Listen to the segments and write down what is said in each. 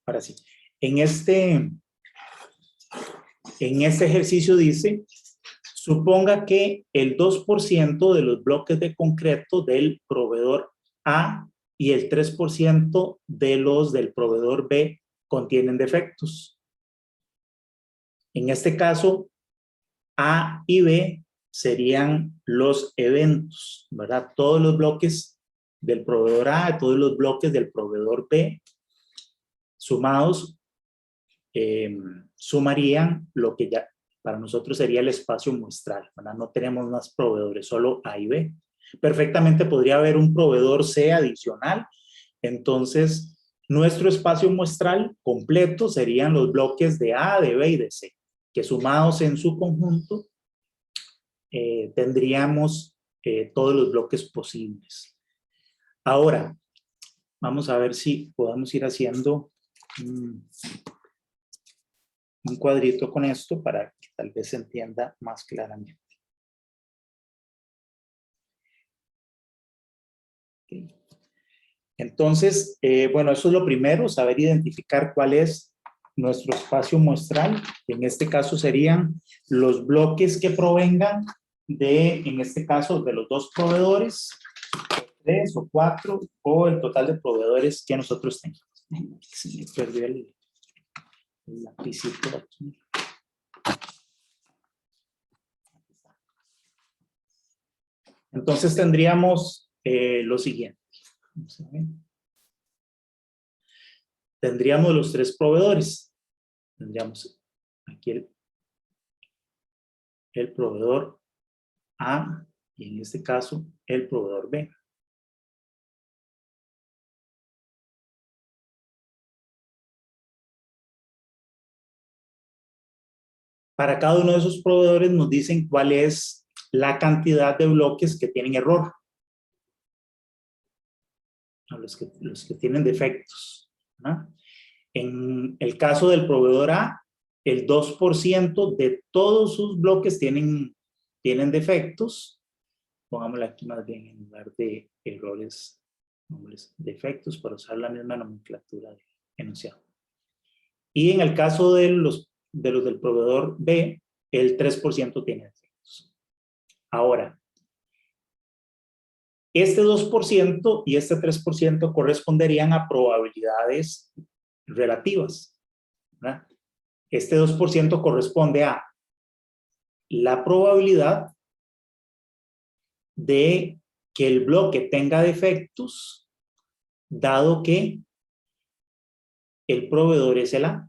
Ahora sí. En este ejercicio dice, suponga que el 2% de los bloques de concreto del proveedor A y el 3% de los del proveedor B contienen defectos. En este caso, A y B serían los eventos, ¿verdad? Todos los bloques del proveedor A, todos los bloques del proveedor B, sumados, sumarían lo que ya para nosotros sería el espacio muestral, ¿verdad? No tenemos más proveedores, solo A y B. Perfectamente podría haber un proveedor C adicional, entonces nuestro espacio muestral completo serían los bloques de A, de B y de C, que sumados en su conjunto tendríamos todos los bloques posibles. Ahora, vamos a ver si podemos ir haciendo un cuadrito con esto para que tal vez se entienda más claramente. Okay. Entonces, bueno, eso es lo primero, saber identificar cuál es nuestro espacio muestral. En este caso serían los bloques que provengan de, en este caso, de los dos proveedores, 3 o 4, o el total de proveedores que nosotros tengamos. Se me perdió el lapicito aquí. Entonces tendríamos lo siguiente. Vamos a ver. Tendríamos los 3 proveedores. Tendríamos aquí el proveedor A y en este caso el proveedor B. Para cada uno de esos proveedores nos dicen cuál es la cantidad de bloques que tienen error. Los que tienen defectos, ¿no? En el caso del proveedor A, el 2% de todos sus bloques tienen defectos. Pongámosle aquí más bien en lugar de errores, nombres, defectos, para usar la misma nomenclatura de enunciado. Y en el caso de los del proveedor B, el 3% tiene defectos. Ahora, este 2% y este 3% corresponderían a probabilidades relativas, ¿verdad? Este 2% corresponde a la probabilidad de que el bloque tenga defectos, dado que el proveedor es el A.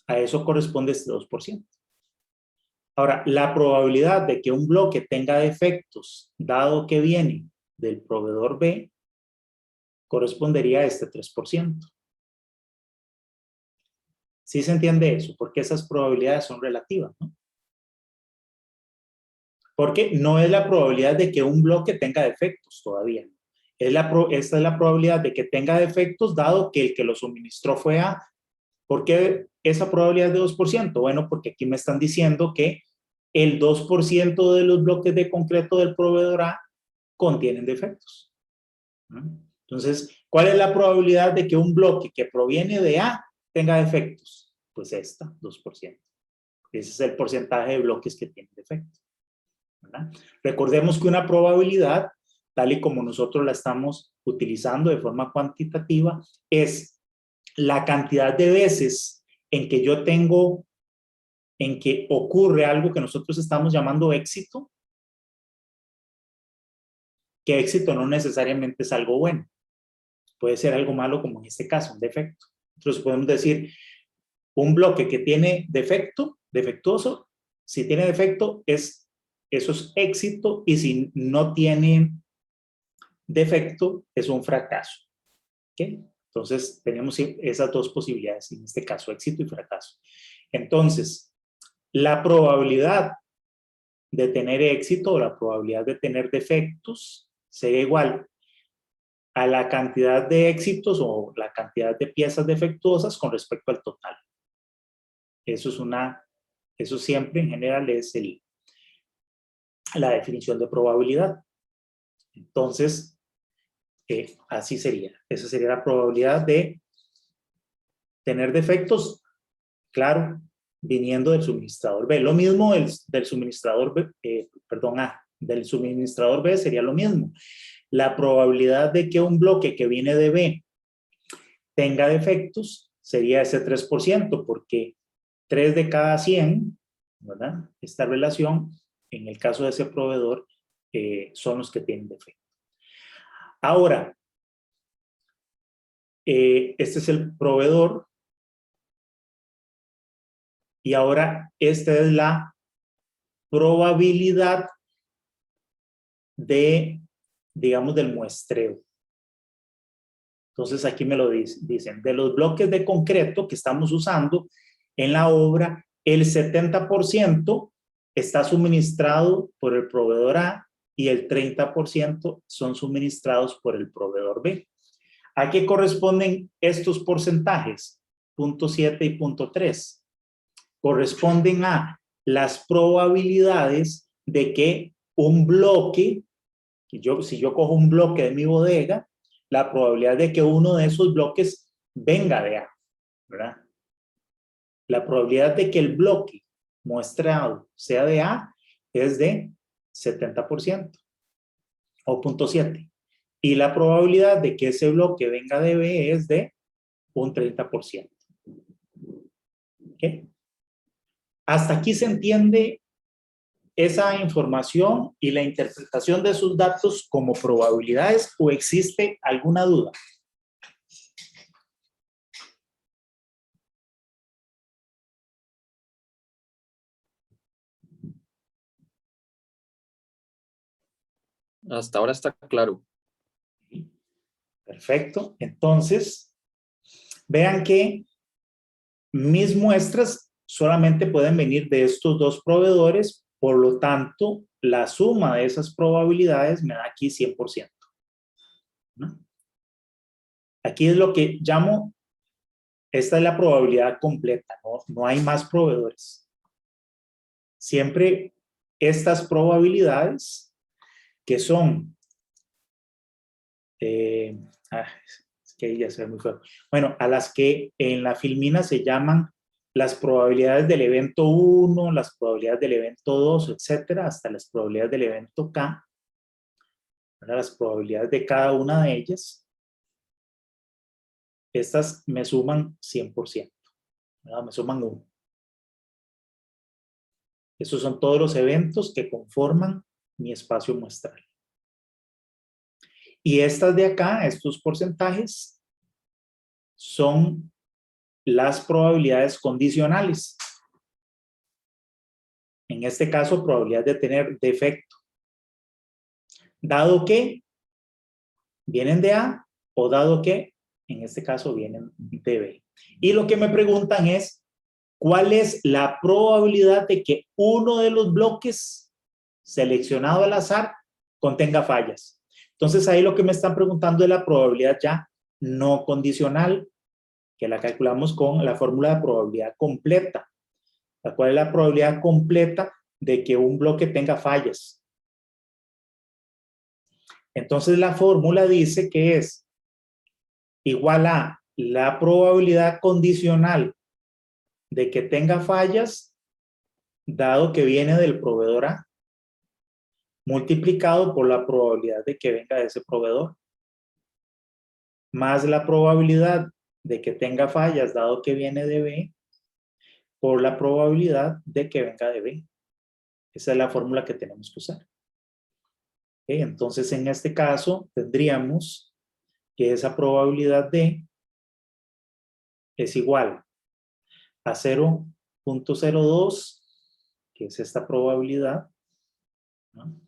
A eso corresponde este 2%. Ahora, la probabilidad de que un bloque tenga defectos, dado que viene del proveedor B, correspondería a este 3%. ¿Sí se entiende eso? Porque esas probabilidades son relativas, ¿no? Porque no es la probabilidad de que un bloque tenga defectos todavía. Esta es la probabilidad de que tenga defectos, dado que el que lo suministró fue A. ¿Por qué esa probabilidad es de 2%? Bueno, porque aquí me están diciendo que el 2% de los bloques de concreto del proveedor A contienen defectos. Entonces, ¿cuál es la probabilidad de que un bloque que proviene de A tenga defectos? Pues esta, 2%. Ese es el porcentaje de bloques que tienen defectos, ¿verdad? Recordemos que una probabilidad, tal y como nosotros la estamos utilizando de forma cuantitativa, es la cantidad de veces en que yo tengo, en que ocurre algo que nosotros estamos llamando éxito, que éxito no necesariamente es algo bueno. Puede ser algo malo, como en este caso, un defecto. Entonces podemos decir, un bloque que tiene defecto, defectuoso, si tiene defecto, eso es éxito, y si no tiene defecto, es un fracaso. ¿Okay? Entonces, tenemos esas dos posibilidades, en este caso, éxito y fracaso. Entonces, la probabilidad de tener éxito o la probabilidad de tener defectos sería igual a la cantidad de éxitos o la cantidad de piezas defectuosas con respecto al total. Eso siempre en general es la definición de probabilidad. Entonces, así sería. Esa sería la probabilidad de tener defectos, claro, viniendo del suministrador B. Lo mismo del suministrador B, perdón, A, del suministrador B sería lo mismo. La probabilidad de que un bloque que viene de B tenga defectos sería ese 3%, porque 3 de cada 100, ¿verdad? Esta relación, en el caso de ese proveedor, son los que tienen defecto. Ahora, este es el proveedor y ahora esta es la probabilidad de, digamos, del muestreo. Entonces aquí me lo dicen, de los bloques de concreto que estamos usando en la obra, el 70% está suministrado por el proveedor A y el 30% son suministrados por el proveedor B. ¿A qué corresponden estos porcentajes? Punto 7 y punto 3. Corresponden a las probabilidades de que un bloque, si yo cojo un bloque de mi bodega, la probabilidad de que uno de esos bloques venga de A, ¿verdad? La probabilidad de que el bloque muestrado sea de A es de 70% o 0.7. Y la probabilidad de que ese bloque venga de B es de un 30%. ¿Okay? Hasta aquí se entiende esa información y la interpretación de sus datos como probabilidades, ¿o existe alguna duda? Hasta ahora está claro. Perfecto. Entonces, vean que mis muestras solamente pueden venir de estos dos proveedores, por lo tanto, la suma de esas probabilidades me da aquí 100%. ¿No? Aquí es lo que llamo, esta es la probabilidad completa, no hay más proveedores. Siempre estas probabilidades que son, es que ya se ve muy feo. Bueno, a las que en la filmina se llaman las probabilidades del evento 1, las probabilidades del evento 2, etcétera, hasta las probabilidades del evento K, ¿verdad? Las probabilidades de cada una de ellas, estas me suman 100%, ¿verdad? Me suman 1. Esos son todos los eventos que conforman mi espacio muestral. Y estas de acá, estos porcentajes, son las probabilidades condicionales. En este caso, probabilidad de tener defecto. Dado que vienen de A o dado que, en este caso, vienen de B. Y lo que me preguntan es, ¿cuál es la probabilidad de que uno de los bloques seleccionado al azar contenga fallas? Entonces, ahí lo que me están preguntando es la probabilidad ya no condicional, que la calculamos con la fórmula de probabilidad completa. ¿Cuál es la probabilidad completa de que un bloque tenga fallas? Entonces, la fórmula dice que es igual a la probabilidad condicional de que tenga fallas, dado que viene del proveedor A, multiplicado por la probabilidad de que venga de ese proveedor, más la probabilidad de que tenga fallas, dado que viene de B, por la probabilidad de que venga de B. Esa es la fórmula que tenemos que usar. ¿Okay? Entonces, en este caso, tendríamos que esa probabilidad D es igual a 0.02, que es esta probabilidad, ¿no?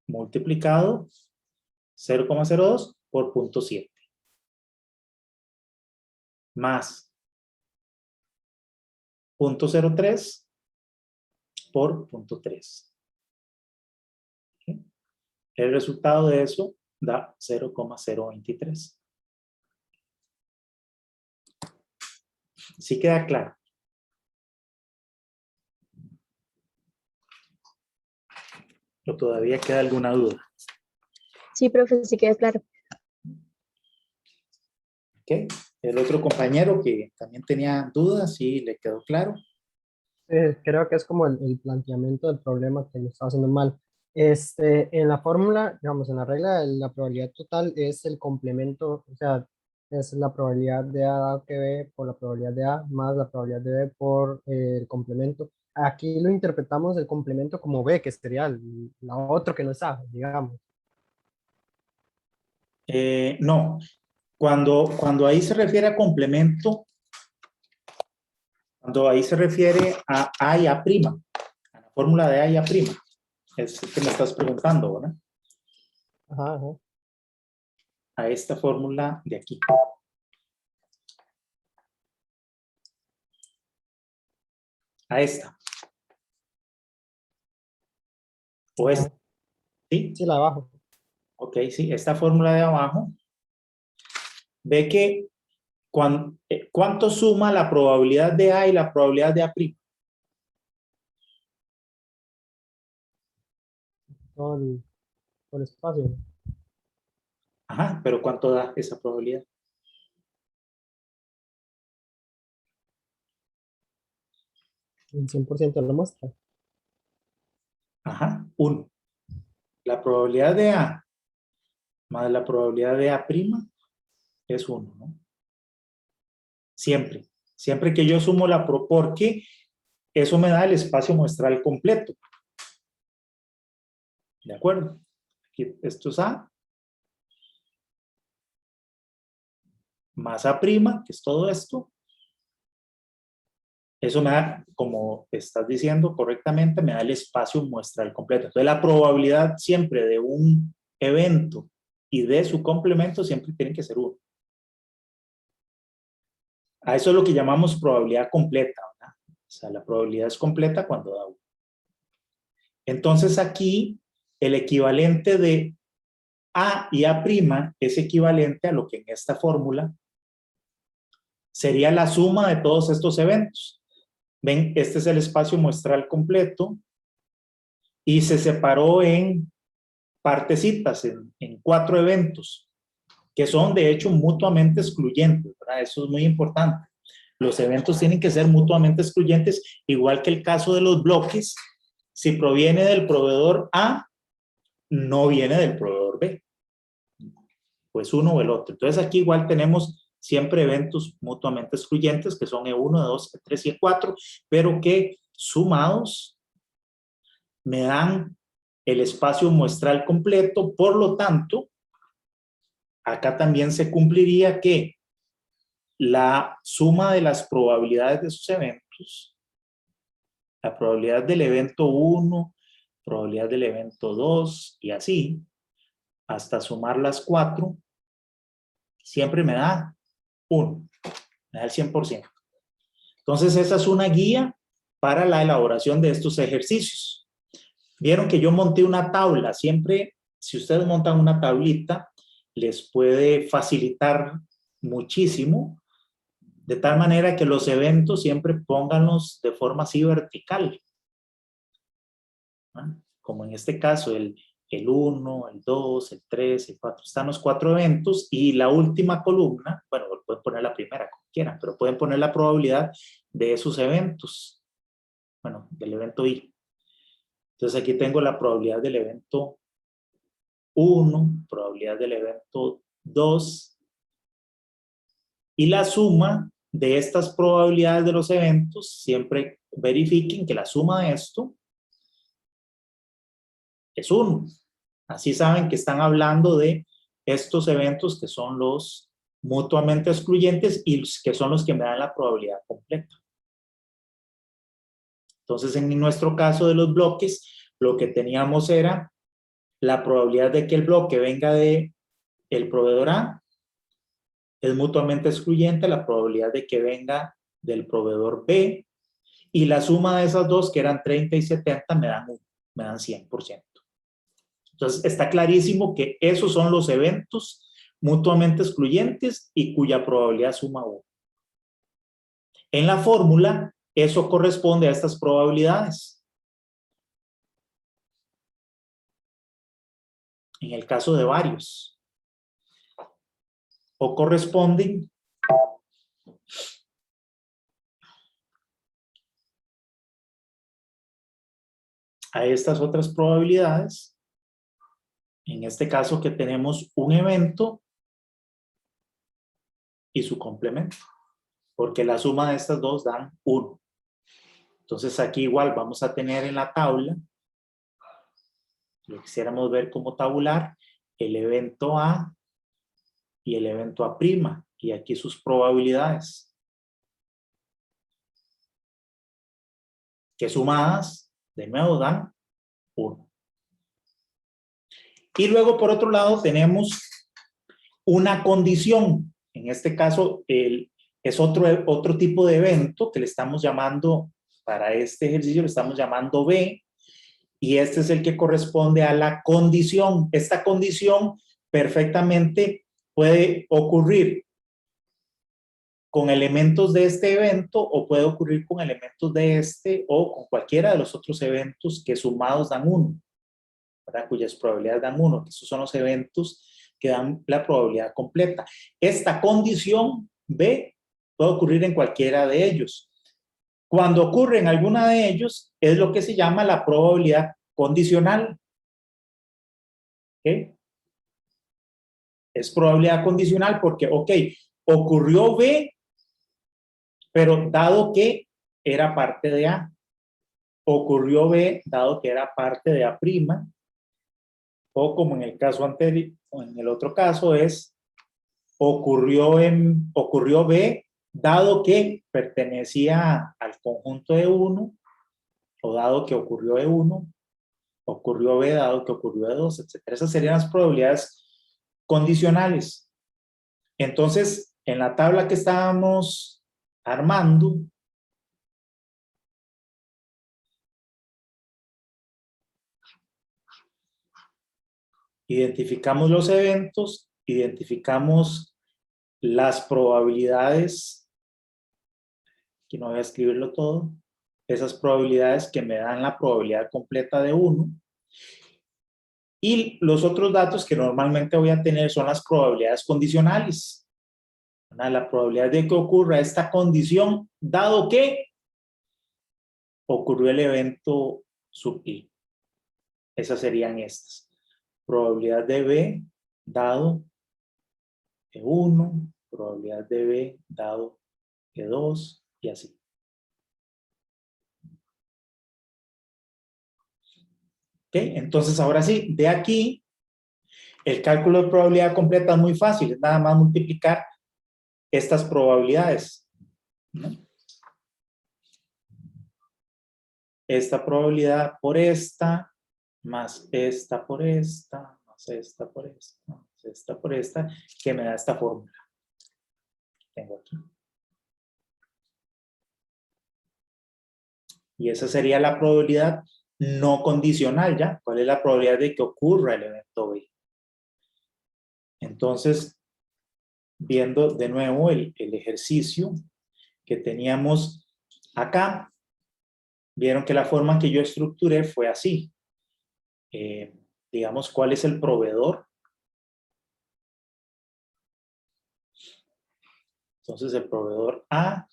Multiplicado 0.02 por 0.7, más 0.03 por 0.3. ¿Okay? El resultado de eso da 0.023. ¿Sí queda claro? ¿O todavía queda alguna duda? Sí, profe, sí queda claro. ¿Ok? El otro compañero que también tenía dudas, sí, le quedó claro. Creo que es como el planteamiento del problema que lo está haciendo mal. En la fórmula, digamos, en la regla de la probabilidad total es el complemento, o sea, es la probabilidad de A dado que B por la probabilidad de A más la probabilidad de B por el complemento. Aquí lo interpretamos el complemento como B, que sería la otro que no es A, digamos. No, cuando ahí se refiere a complemento, cuando ahí se refiere a y A', a la fórmula de A y A', es que me estás preguntando, ¿verdad? Ajá, ajá. A esta fórmula de aquí. A esta. O esta. Ajá. ¿Sí? Sí, la de abajo. Ok, sí, esta fórmula de abajo. Ve que ¿cuánto suma la probabilidad de A y la probabilidad de A'? Todo el espacio. Ajá, pero ¿cuánto da esa probabilidad? El 100% de la muestra. Ajá, 1. La probabilidad de A más la probabilidad de A' es 1, ¿no? Siempre. Siempre que yo sumo porque eso me da el espacio muestral completo. ¿De acuerdo? Aquí, esto es A más A', que es todo esto. Eso me da, como estás diciendo correctamente, me da el espacio muestral completo. Entonces, la probabilidad siempre de un evento y de su complemento siempre tiene que ser 1. A eso es lo que llamamos probabilidad completa, ¿verdad? O sea, la probabilidad es completa cuando da 1. Entonces, aquí, el equivalente de A y A' es equivalente a lo que en esta fórmula sería la suma de todos estos eventos. Ven, este es el espacio muestral completo y se separó en partecitas, en 4 eventos, que son de hecho mutuamente excluyentes, ¿verdad? Eso es muy importante. Los eventos tienen que ser mutuamente excluyentes, igual que el caso de los bloques. Si proviene del proveedor A, no viene del proveedor B. Pues uno o el otro. Entonces aquí igual tenemos siempre eventos mutuamente excluyentes, que son E1, E2, E3 y E4, pero que sumados me dan el espacio muestral completo. Por lo tanto, acá también se cumpliría que la suma de las probabilidades de esos eventos, la probabilidad del evento 1, probabilidad del evento 2 y así, hasta sumar las 4, siempre me da 1, me da el 100%. Entonces, esa es una guía para la elaboración de estos ejercicios. Vieron que yo monté una tabla. Siempre, si ustedes montan una tablita, les puede facilitar muchísimo, de tal manera que los eventos siempre pónganlos de forma así vertical. ¿Ah? Como en este caso, el 1, el 2, el 3, el 4. Están los 4 eventos y la última columna, bueno, pueden poner la primera como quieran, pero pueden poner la probabilidad de esos eventos. Bueno, del evento I. Entonces aquí tengo la probabilidad del evento 1, probabilidad del evento 2 y la suma de estas probabilidades de los eventos, siempre verifiquen que la suma de esto es 1. Así saben que están hablando de estos eventos que son los mutuamente excluyentes y que son los que me dan la probabilidad completa. Entonces, en nuestro caso de los bloques, lo que teníamos era la probabilidad de que el bloque venga de el proveedor A es mutuamente excluyente, la probabilidad de que venga del proveedor B y la suma de esas dos, que eran 30 y 70, me dan 100%. Entonces, está clarísimo que esos son los eventos mutuamente excluyentes y cuya probabilidad suma 1. En la fórmula, eso corresponde a estas probabilidades. en el caso de varios, o corresponden a estas otras probabilidades, en este caso que tenemos un evento y su complemento, porque la suma de estas dos dan 1. Entonces aquí igual vamos a tener en la tabla, lo quisiéramos ver como tabular, el evento A y el evento A', y aquí sus probabilidades, que sumadas, de nuevo, dan 1. Y luego, por otro lado, tenemos una condición. En este caso, es otro tipo de evento que le estamos llamando, para este ejercicio le estamos llamando B, y este es el que corresponde a la condición. Esta condición perfectamente puede ocurrir con elementos de este evento o puede ocurrir con elementos de este o con cualquiera de los otros eventos que sumados dan 1, ¿verdad? Cuyas probabilidades dan 1. Estos son los eventos que dan la probabilidad completa. Esta condición B puede ocurrir en cualquiera de ellos. Cuando ocurre en alguna de ellos, es lo que se llama la probabilidad condicional. ¿Okay? Es probabilidad condicional porque, ok, ocurrió B, pero dado que era parte de A. Ocurrió B, dado que era parte de A', o como en el caso anterior, o en el otro caso es, ocurrió B, dado que pertenecía al conjunto de 1, o dado que ocurrió de 1, ocurrió B, dado que ocurrió de 2, etc. Esas serían las probabilidades condicionales. Entonces, en la tabla que estábamos armando, identificamos los eventos, identificamos las probabilidades, aquí no voy a escribirlo todo, esas probabilidades que me dan la probabilidad completa de 1. Y los otros datos que normalmente voy a tener son las probabilidades condicionales. La probabilidad de que ocurra esta condición, dado que ocurrió el evento sub I. Esas serían estas. Probabilidad de B dado que 1, probabilidad de B dado que 2 y así. ¿Ok? Entonces, ahora sí, de aquí, el cálculo de probabilidad completa es muy fácil. Es nada más multiplicar estas probabilidades, ¿no? Esta probabilidad por esta, más esta por esta, más esta por esta, más esta por esta, que me da esta fórmula. Tengo aquí. Y esa sería la probabilidad no condicional, ¿ya? ¿Cuál es la probabilidad de que ocurra el evento B? Entonces, viendo de nuevo el ejercicio que teníamos acá, vieron que la forma que yo estructuré fue así. Digamos, ¿cuál es el proveedor? Entonces, el proveedor A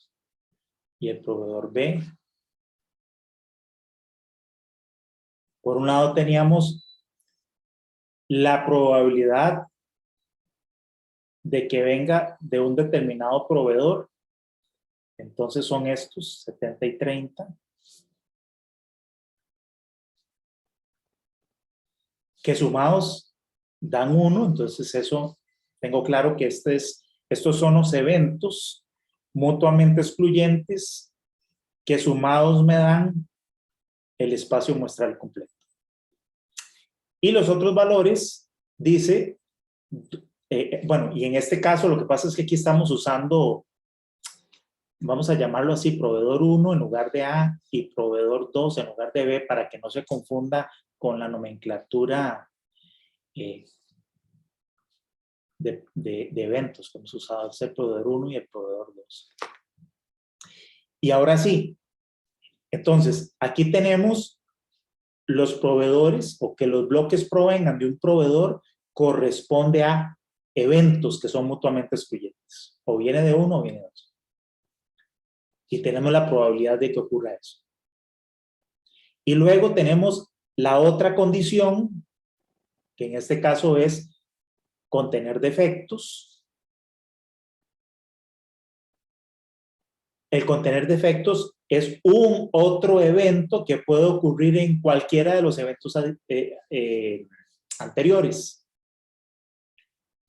y el proveedor B. Por un lado teníamos la probabilidad de que venga de un determinado proveedor. Entonces son estos, 70 y 30. Que sumados dan 1. Entonces eso, tengo claro que estos son los eventos mutuamente excluyentes que sumados me dan el espacio muestral completo. Y los otros valores, dice, bueno, y en este caso lo que pasa es que aquí estamos usando, vamos a llamarlo así, proveedor 1 en lugar de A y proveedor 2 en lugar de B para que no se confunda con la nomenclatura de eventos que hemos usado, el proveedor 1 y el proveedor 2. Y ahora sí, entonces, aquí tenemos los proveedores o que los bloques provengan de un proveedor corresponde a eventos que son mutuamente excluyentes. O viene de uno o viene de otro. Y tenemos la probabilidad de que ocurra eso. Y luego tenemos la otra condición, que en este caso es contener defectos. El contener defectos es un otro evento que puede ocurrir en cualquiera de los eventos anteriores.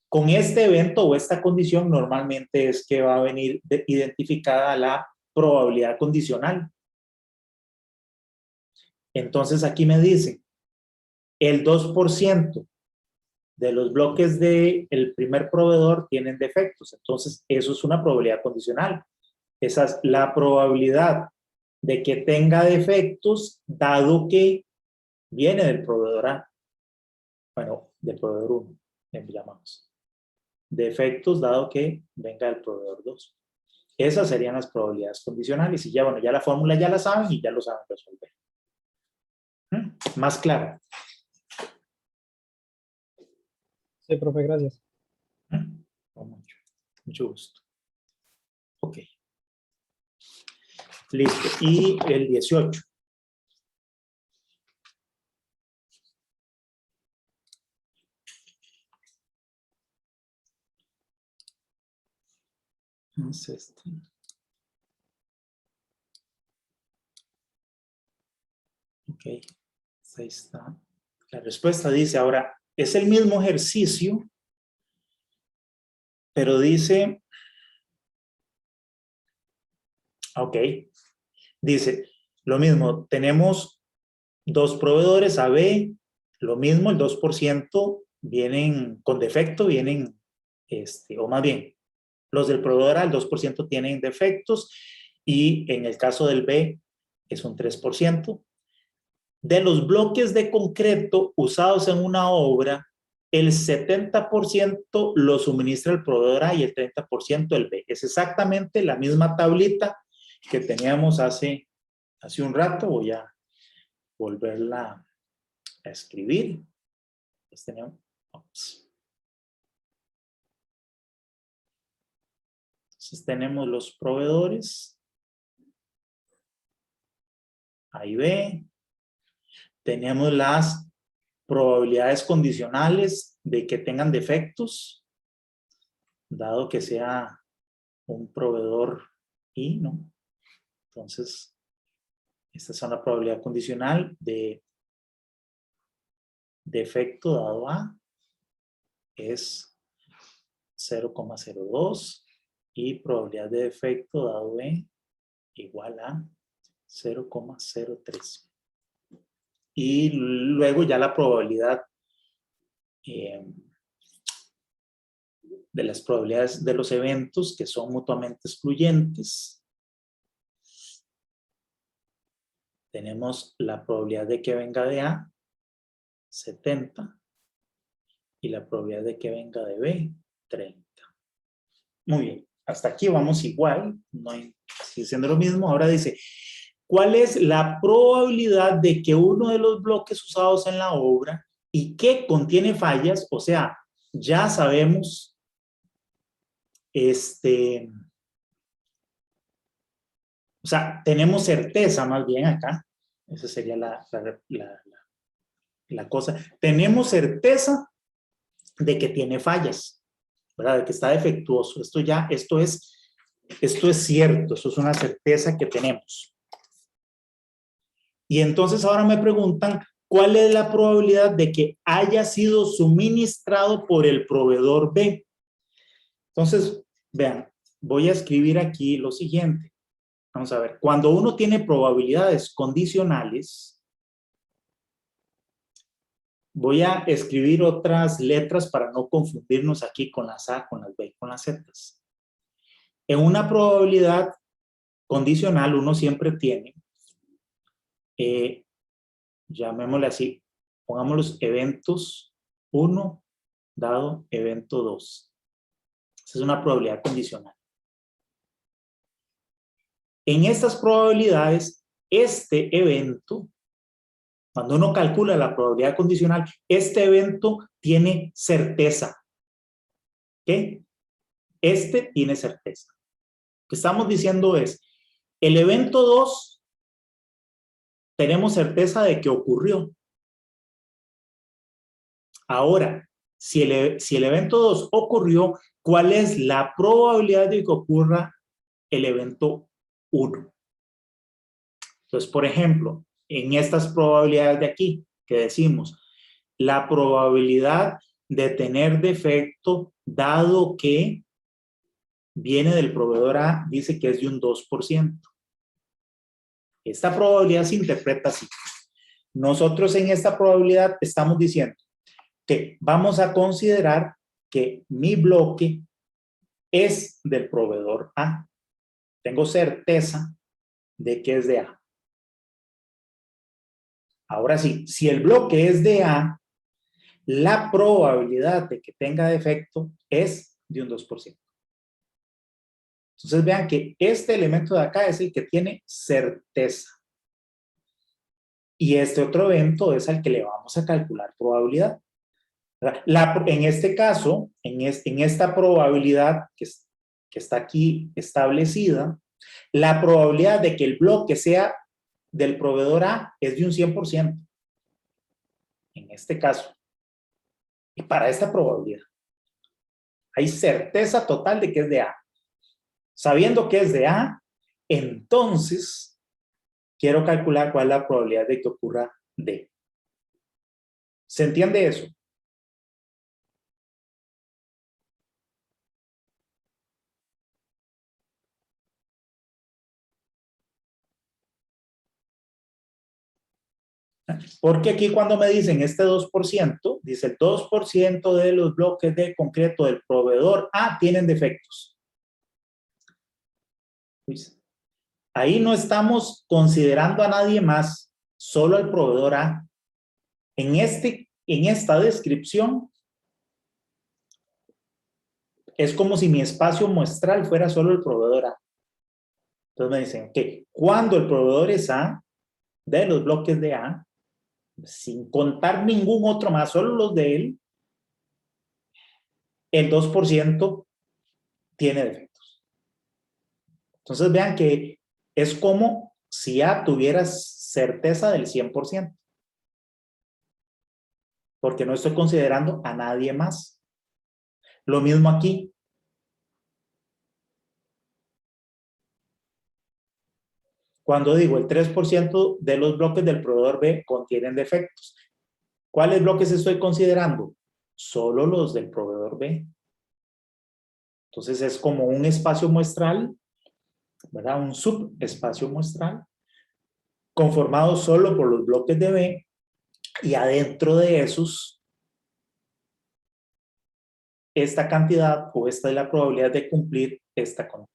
Con este evento o esta condición normalmente es que va a venir identificada la probabilidad condicional. Entonces aquí me dicen, el 2% de los bloques del primer proveedor tienen defectos. Entonces eso es una probabilidad condicional. Esa es la probabilidad de que tenga defectos dado que viene del proveedor A. Bueno, del proveedor 1, llamamos. Defectos dado que venga del proveedor 2. Esas serían las probabilidades condicionales. Y ya, bueno, ya la fórmula ya la saben y ya lo saben resolver. Más claro. Sí, profe, gracias. Mucho gusto. Ok. Listo. Y el 18. Es este. Ok. Ahí está. La respuesta dice, ahora, es el mismo ejercicio, pero dice, ok, dice, lo mismo, tenemos dos proveedores A, B, lo mismo, el 2% vienen con defecto, vienen, o más bien, los del proveedor A, el 2% tienen defectos y en el caso del B es un 3%. De los bloques de concreto usados en una obra, el 70% lo suministra el proveedor A y el 30% el B. Es exactamente la misma tablita que teníamos hace un rato. Voy a volverla a escribir. Pues tenemos, entonces tenemos los proveedores A y B. Tenemos las probabilidades condicionales de que tengan defectos, dado que sea un proveedor I, ¿no? Entonces, esta es una probabilidad condicional de defecto dado A, es 0,02 y probabilidad de defecto dado B igual a 0,03. Y luego ya la probabilidad de las probabilidades de los eventos que son mutuamente excluyentes. Tenemos la probabilidad de que venga de A, 70, y la probabilidad de que venga de B, 30. Muy bien, hasta aquí vamos igual, no hay, sigue siendo lo mismo. Ahora dice, ¿cuál es la probabilidad de que uno de los bloques usados en la obra y que contiene fallas, o sea, ya sabemos, o sea, tenemos certeza más bien acá, esa sería la cosa, tenemos certeza de que tiene fallas, ¿verdad? De que está defectuoso. Esto es cierto, eso es una certeza que tenemos. Y entonces ahora me preguntan, ¿cuál es la probabilidad de que haya sido suministrado por el proveedor B? Entonces, vean, voy a escribir aquí lo siguiente. Vamos a ver, cuando uno tiene probabilidades condicionales, voy a escribir otras letras para no confundirnos aquí con las A, con las B, con las Z. En una probabilidad condicional uno siempre tiene, llamémosle así, pongamos los eventos 1 dado evento 2. Esa es una probabilidad condicional. En estas probabilidades, este evento Cuando uno calcula la probabilidad condicional, este evento tiene certeza. ¿Ok? Este tiene certeza. Lo que estamos diciendo es, el evento 2, tenemos certeza de que ocurrió. Ahora, si el evento 2 ocurrió, ¿cuál es la probabilidad de que ocurra el evento 1? Entonces, por ejemplo, en estas probabilidades de aquí, que decimos, la probabilidad de tener defecto, dado que viene del proveedor A, dice que es de un 2%. Esta probabilidad se interpreta así. Nosotros en esta probabilidad estamos diciendo que vamos a considerar que mi bloque es del proveedor A. Tengo certeza de que es de A. Ahora sí, si el bloque es de A, la probabilidad de que tenga defecto es de un 2%. Entonces vean que este elemento de acá es el que tiene certeza. Y este otro evento es al que le vamos a calcular probabilidad. En este caso, en esta probabilidad que está aquí establecida, la probabilidad de que el bloque sea del proveedor A es de un 100%. En este caso. Y para esta probabilidad, hay certeza total de que es de A. Sabiendo que es de A, entonces quiero calcular cuál es la probabilidad de que ocurra D. ¿Se entiende eso? Porque aquí cuando me dicen este 2%, dice el 2% de los bloques de concreto del proveedor A tienen defectos. Ahí no estamos considerando a nadie más, solo al proveedor A. En esta descripción, es como si mi espacio muestral fuera solo el proveedor A. Entonces me dicen que cuando el proveedor es A, de los bloques de A, sin contar ningún otro más, solo los de él, el 2% tiene defectos. Entonces vean que es como si A tuviera certeza del 100%, porque no estoy considerando a nadie más. Lo mismo aquí. Cuando digo el 3% de los bloques del proveedor B contienen defectos, ¿cuáles bloques estoy considerando? Solo los del proveedor B. Entonces es como un espacio muestral, ¿verdad? Un subespacio muestral conformado solo por los bloques de B y adentro de esos esta cantidad o esta es la probabilidad de cumplir esta condición.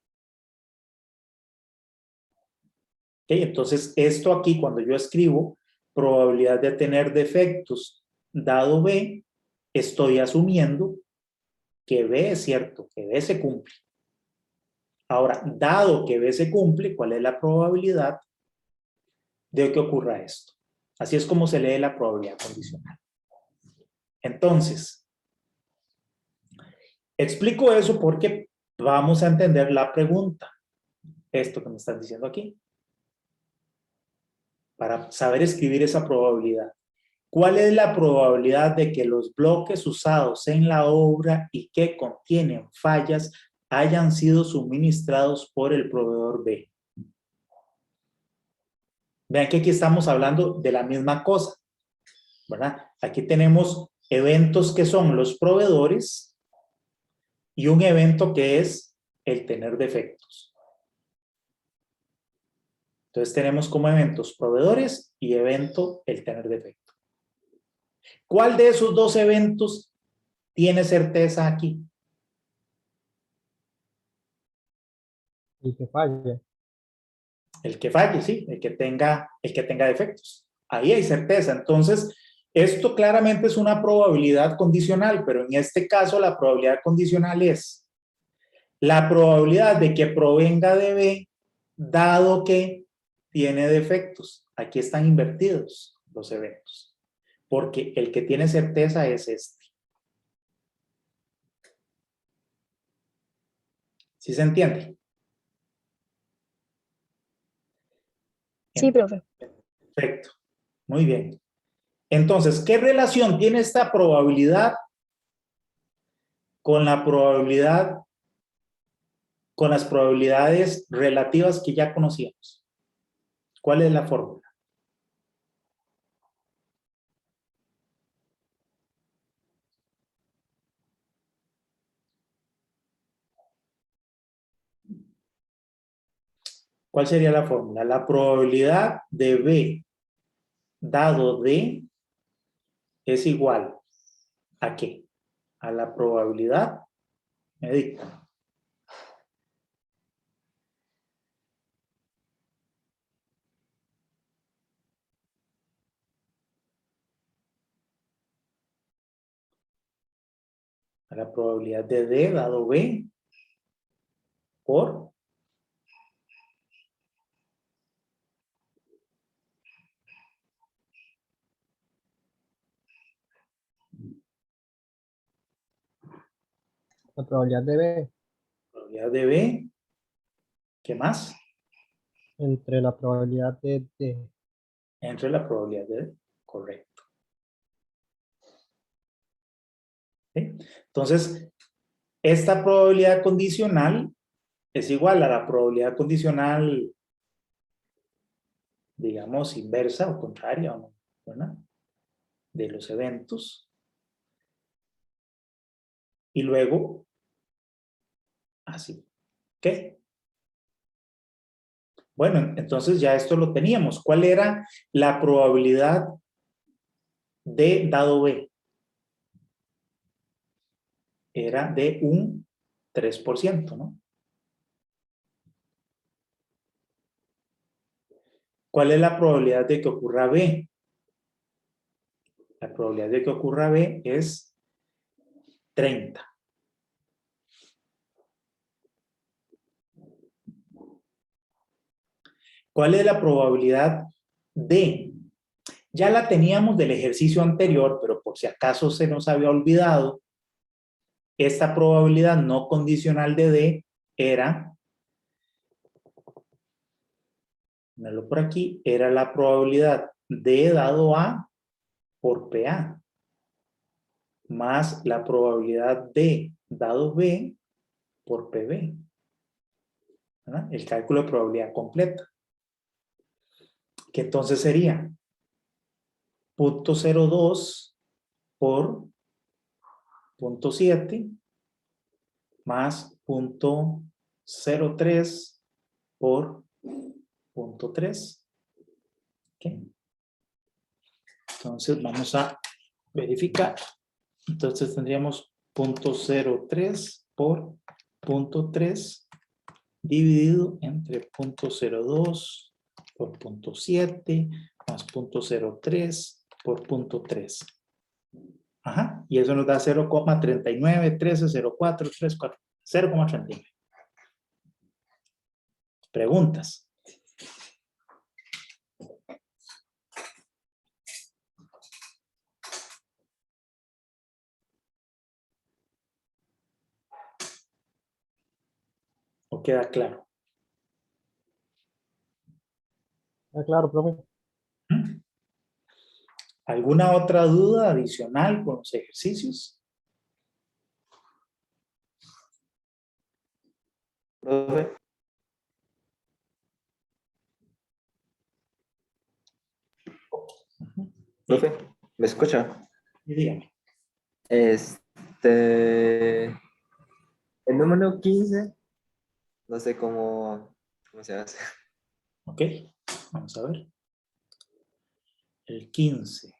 ¿Okay? Entonces esto aquí cuando yo escribo probabilidad de tener defectos dado B, estoy asumiendo que B es cierto, que B se cumple. Ahora, dado que B se cumple, ¿cuál es la probabilidad de que ocurra esto? Así es como se lee la probabilidad condicional. Entonces, explico eso porque vamos a entender la pregunta. Esto que me están diciendo aquí. Para saber escribir esa probabilidad. ¿Cuál es la probabilidad de que los bloques usados en la obra y que contienen fallas hayan sido suministrados por el proveedor B? Vean que aquí estamos hablando de la misma cosa, ¿verdad? Aquí tenemos eventos que son los proveedores y un evento que es el tener defectos. Entonces tenemos como eventos proveedores y evento el tener defecto. ¿Cuál de esos dos eventos tiene certeza aquí? Y que falla. El que falle, sí, el que tenga defectos. Ahí hay certeza. Entonces, esto claramente es una probabilidad condicional, pero en este caso la probabilidad condicional es la probabilidad de que provenga de B, dado que tiene defectos. Aquí están invertidos los eventos. Porque el que tiene certeza es este. ¿Sí se entiende? Sí, profe. Perfecto. Muy bien. Entonces, ¿qué relación tiene esta probabilidad con la probabilidad, con las probabilidades relativas que ya conocíamos? ¿Cuál es la fórmula? ¿Cuál sería la fórmula? La probabilidad de B dado D es igual ¿a qué? A la probabilidad, me dicta. A la probabilidad de D dado B por La probabilidad de B probabilidad de B. ¿Qué más? entre la probabilidad de D. Entre la probabilidad de D. Correcto. ¿Sí? Entonces, esta probabilidad condicional es igual a la probabilidad condicional, digamos, inversa o contraria, ¿verdad? De los eventos. Y luego, así. ¿Ok? Bueno, entonces ya esto lo teníamos. ¿Cuál era la probabilidad de dado B? Era de un 3%, ¿no? ¿Cuál es la probabilidad de que ocurra B? La probabilidad de que ocurra B es 30. ¿Cuál es la probabilidad D? Ya la teníamos del ejercicio anterior, pero por si acaso se nos había olvidado, esta probabilidad no condicional de D era, míralo por aquí, era la probabilidad D dado A por PA, más la probabilidad D dado B por PB. ¿Verdad? El cálculo de probabilidad completa. Que entonces sería 0.02 por 0.7 más 0.03 por 0.3. ¿Okay? Entonces vamos a verificar. Entonces tendríamos 0.03 por 0.3 dividido entre 0.02 por 0.7 más 0.03 por 0.3. Ajá, y eso nos da 0,39130434, 0,39. Preguntas. ¿O queda claro? Ah, claro, profe. ¿Mm? ¿Alguna otra duda adicional con los ejercicios? Profe, profe, ¿me escucha? Y dígame. El número 15, no sé cómo se hace. Ok, vamos a ver. El 15.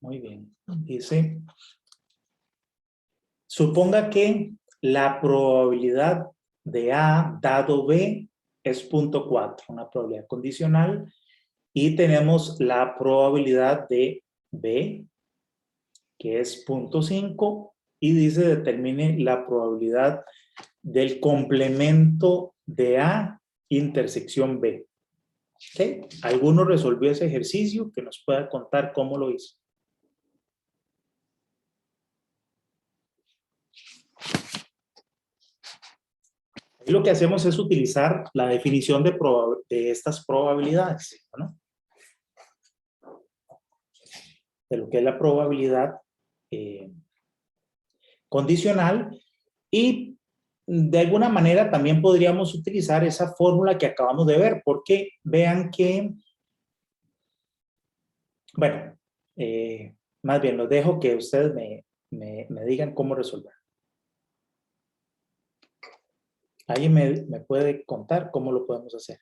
Muy bien. Dice, suponga que la probabilidad de A dado B es 0.4, una probabilidad condicional, y tenemos la probabilidad de B, que es 0.5, y dice determine la probabilidad del complemento de A intersección B. ¿Ok? ¿Alguno resolvió ese ejercicio que nos pueda contar cómo lo hizo? Y lo que hacemos es utilizar la definición de estas probabilidades, ¿no? De lo que es la probabilidad condicional, y de alguna manera también podríamos utilizar esa fórmula que acabamos de ver, porque vean que, bueno, más bien los dejo que ustedes me digan cómo resolver. ¿Alguien me puede contar cómo lo podemos hacer?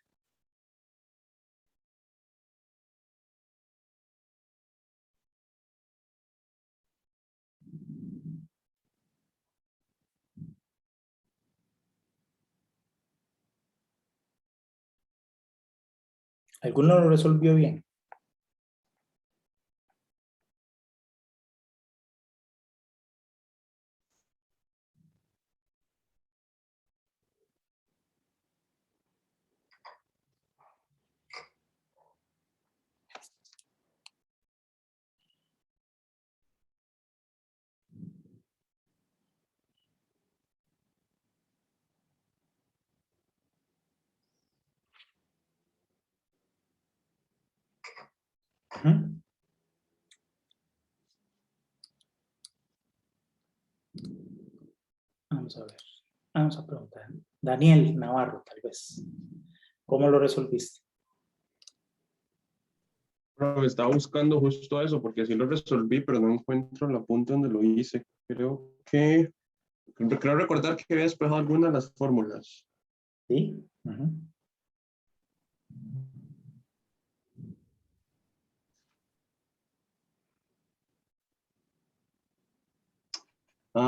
¿Alguno lo resolvió bien? Ujú. Vamos a ver. Vamos a preguntar. Daniel Navarro, tal vez. ¿Cómo lo resolviste? Pero estaba buscando justo eso, porque sí lo resolví, pero no encuentro la punta donde lo hice. Creo recordar que había despejado alguna de las fórmulas. ¿Sí? Ujú.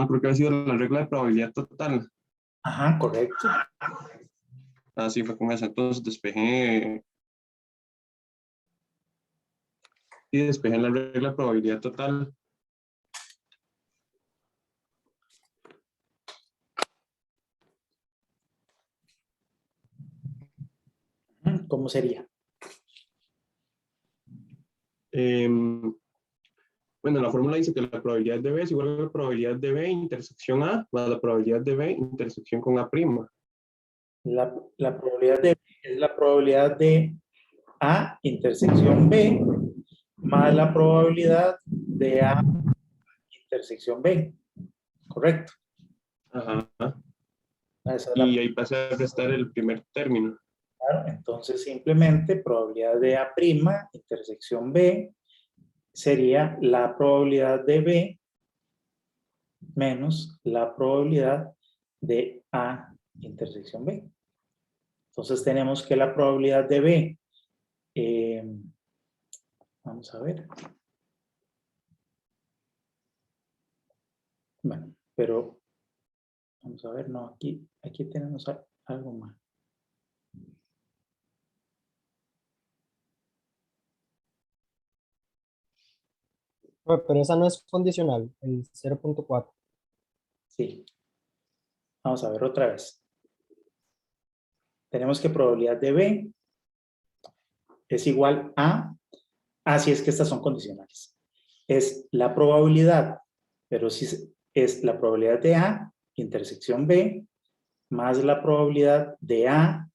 Creo que ha sido la regla de probabilidad total. Ajá, correcto. Sí, fue con esa. Entonces despejé la regla de probabilidad total. ¿Cómo sería? Bueno, la fórmula dice que la probabilidad de B es igual a la probabilidad de B intersección A más la probabilidad de B intersección con A'. La probabilidad de B es la probabilidad de A intersección B más la probabilidad de A intersección B. Correcto. Ajá. Esa es Y ahí pasa a restar el primer término. claro. Entonces, simplemente probabilidad de A' intersección B sería la probabilidad de B menos la probabilidad de A intersección B. Entonces, tenemos que la probabilidad de B, vamos a ver. Bueno, pero vamos a ver, no, aquí tenemos algo más. Pero esa no es condicional, el 0.4. Sí, vamos a ver otra vez. Tenemos que probabilidad de B es igual a, así es que estas son condicionales. Es la probabilidad, pero si es la probabilidad de A intersección B más la probabilidad de A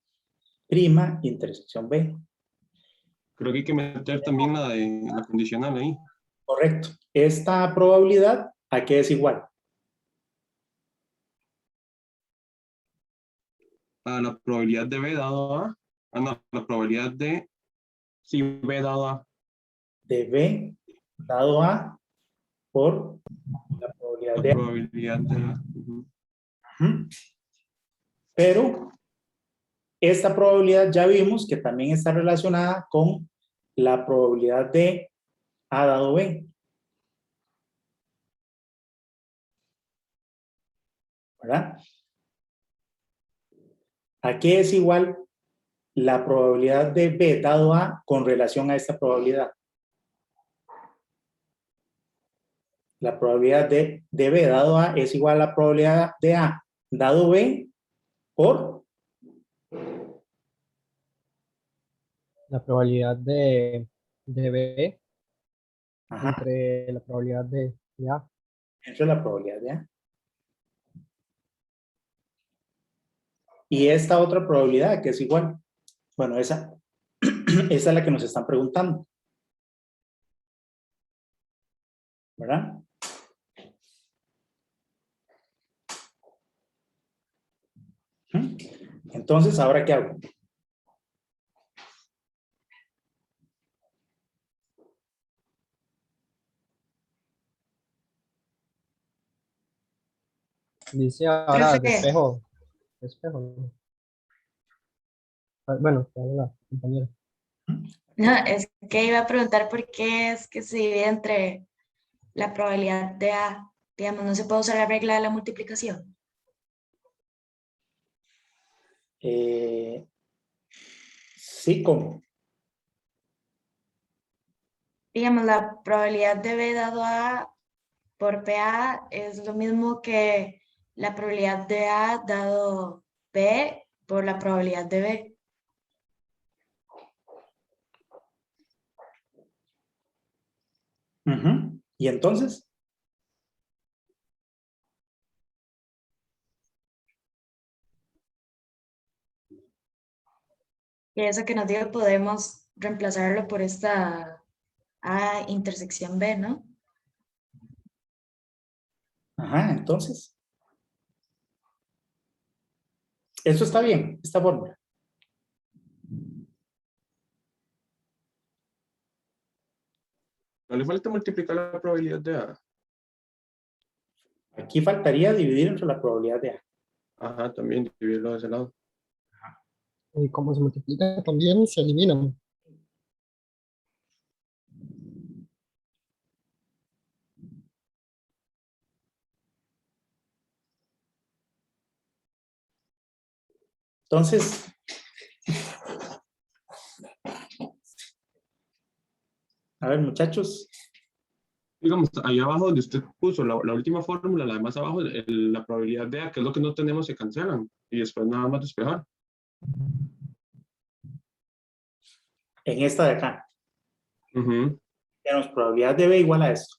prima intersección B. Creo que hay que meter también la de la condicional ahí. Correcto. Esta probabilidad, ¿a qué es igual? A la probabilidad de B dado A. No, la probabilidad de sí, B dado A. De B dado A por la probabilidad La de A. probabilidad de A. Ujú. Pero esta probabilidad ya vimos que también está relacionada con la probabilidad de A dado B. ¿Verdad? ¿A qué es igual la probabilidad de B dado A con relación a esta probabilidad? La probabilidad de B dado A es igual a la probabilidad de A dado B por la probabilidad de B Ajá, entre la probabilidad de A. entre la probabilidad de A. Y esta otra probabilidad que es igual. Bueno, esa es la que nos están preguntando. ¿Verdad? Entonces, ¿ahora qué hago? Dice ahora Profe, despejo. Despejo, ¿no? Ah, bueno, que hable la compañera. no, es que iba a preguntar por qué es que se divide entre la probabilidad de A. Digamos, no se puede usar la regla de la multiplicación. Sí, ¿cómo? Digamos, la probabilidad de B dado A por PA es lo mismo que la probabilidad de A dado B por la probabilidad de B. Ujú. ¿Y entonces? Y eso que nos dio podemos reemplazarlo por esta A intersección B, ¿no? Ajá, entonces. Eso está bien, esta fórmula. No le falta multiplicar la probabilidad de A. Aquí faltaría dividir entre la probabilidad de A. Ajá, también dividirlo de ese lado. Y como se multiplica también se eliminan. Entonces, a ver, muchachos. Digamos, ahí abajo donde usted puso la última fórmula, la de más abajo, la probabilidad de A, que es lo que no tenemos, se cancelan. Y después nada más despejar. En esta de acá, Ujú. tenemos probabilidad de B igual a esto.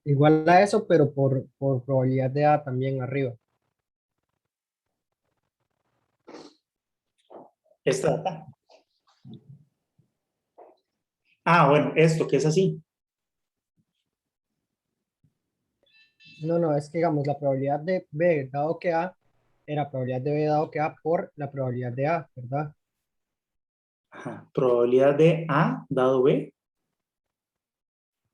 Igual a eso, pero por probabilidad de A también arriba. Esta de acá. Ah, bueno, esto que es así. No, no, es que digamos la probabilidad de B dado que A era probabilidad de B dado que A por la probabilidad de A, ¿verdad? Ajá. Probabilidad de A dado B.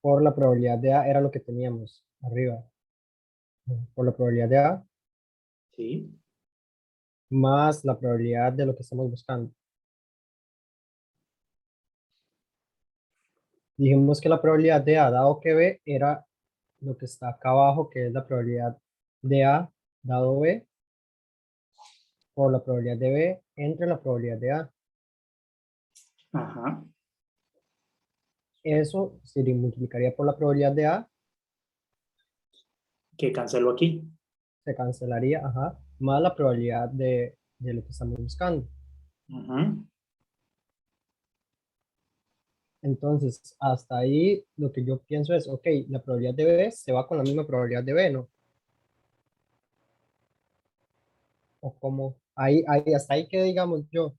Por la probabilidad de A era lo que teníamos arriba. Por la probabilidad de A Sí. más la probabilidad de lo que estamos buscando. Dijimos que la probabilidad de A dado que B era lo que está acá abajo, que es la probabilidad de A dado B por la probabilidad de B entre la probabilidad de A. Ajá. Eso se multiplicaría por la probabilidad de A, Que cancelo aquí. se cancelaría, ajá, más la probabilidad de lo que estamos buscando. Ujú. Entonces, hasta ahí lo que yo pienso es, ok, la probabilidad de B se va con la misma probabilidad de B, ¿no? O como, hasta ahí que digamos yo,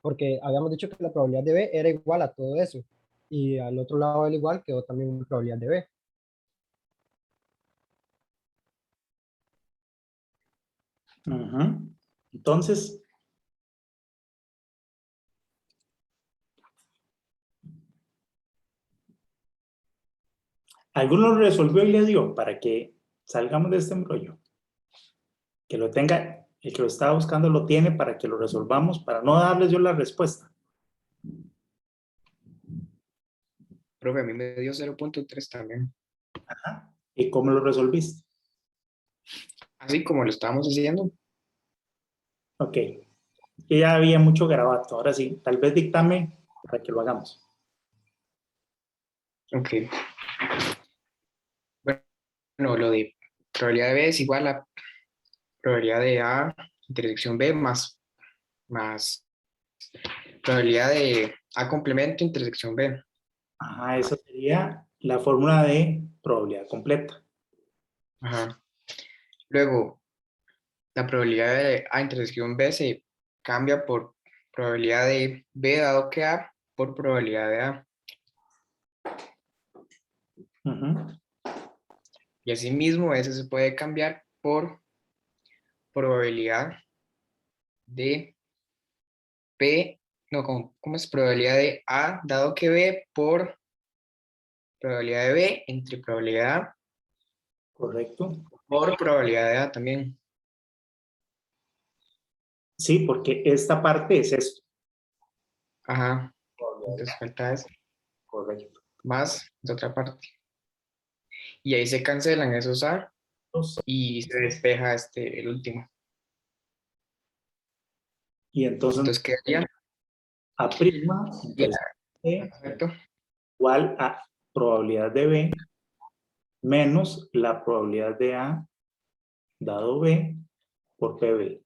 porque habíamos dicho que la probabilidad de B era igual a todo eso, y al otro lado del igual quedó también una probabilidad de B. Ujú. Entonces, ¿alguno lo resolvió y le dio para que salgamos de este embrollo? Que lo tenga, el que lo estaba buscando lo tiene para que lo resolvamos, para no darles yo la respuesta. Profe, a mí me dio 0.3 también. ¿Y cómo lo resolviste? Así como lo estábamos haciendo. Ok. Que ya había mucho garabato. Ahora sí, tal vez dictame para que lo hagamos. Ok. Bueno, lo de probabilidad de B es igual a probabilidad de A intersección B más probabilidad de A complemento intersección B. Ajá, esa sería la fórmula de probabilidad completa. Ajá. Luego, la probabilidad de A intersección B se cambia por probabilidad de B dado que A por probabilidad de A. Ujú. Y asimismo, ese se puede cambiar por probabilidad de B, no, ¿cómo es? Probabilidad de A dado que B por probabilidad de B entre probabilidad de A Correcto. por probabilidad de A también. Sí, porque esta parte es esto. Ajá, entonces falta eso, Correcto. más de otra parte. Y ahí se cancelan esos A y se despeja el último. Y entonces Entonces quedaría A' ya, B perfecto. igual a probabilidad de B menos la probabilidad de A dado B por PB.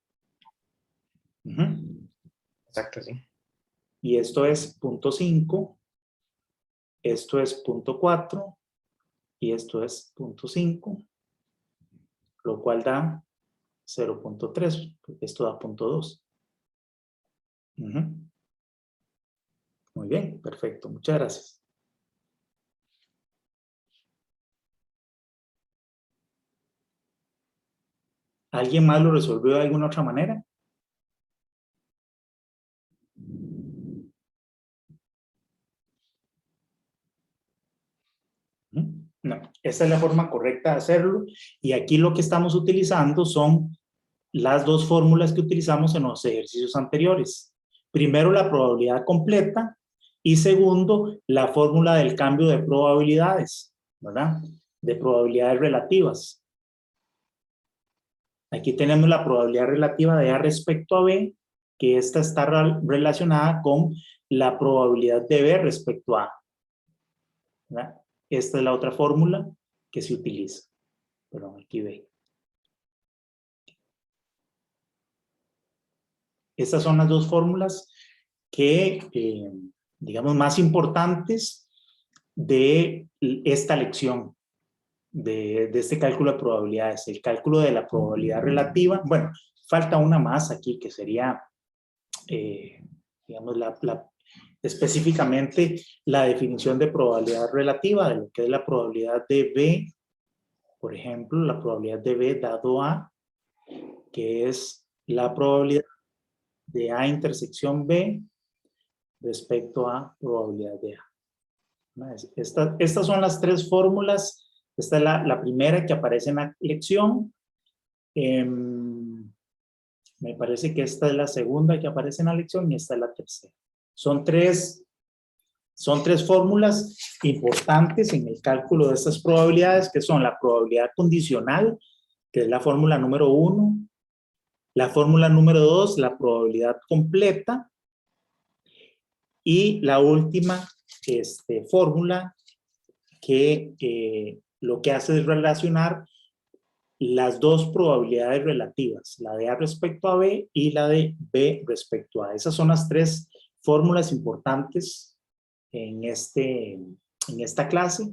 Ujú. Exacto, sí. Y esto es 0.5, esto es 0.4 y esto es 0.5, lo cual da 0.3, porque esto da 0.2. Ujú. Muy bien, perfecto, muchas gracias. ¿Alguien más lo resolvió de alguna otra manera? No, esta es la forma correcta de hacerlo y aquí lo que estamos utilizando son las dos fórmulas que utilizamos en los ejercicios anteriores. Primero, la probabilidad completa y segundo, la fórmula del cambio de probabilidades, ¿verdad? De probabilidades relativas. Aquí tenemos la probabilidad relativa de A respecto a B, que esta está relacionada con la probabilidad de B respecto a A, ¿verdad? Esta es la otra fórmula que se utiliza. Perdón, aquí ve. Estas son las dos fórmulas que, digamos, más importantes de esta lección, de este cálculo de probabilidades. El cálculo de la probabilidad relativa. Bueno, falta una más aquí que sería, digamos, específicamente la definición de probabilidad relativa, de lo que es la probabilidad de B, por ejemplo, la probabilidad de B dado A, que es la probabilidad de A intersección B respecto a probabilidad de A. Estas son las tres fórmulas. Esta es la primera que aparece en la lección. Me parece que esta es la segunda que aparece en la lección y esta es la tercera. Son tres fórmulas importantes en el cálculo de estas probabilidades, que son la probabilidad condicional, que es la fórmula número 1, la fórmula número 2, la probabilidad completa, y la última fórmula que lo que hace es relacionar las dos probabilidades relativas, la de A respecto a B y la de B respecto a A. Esas son las tres fórmulas importantes en esta clase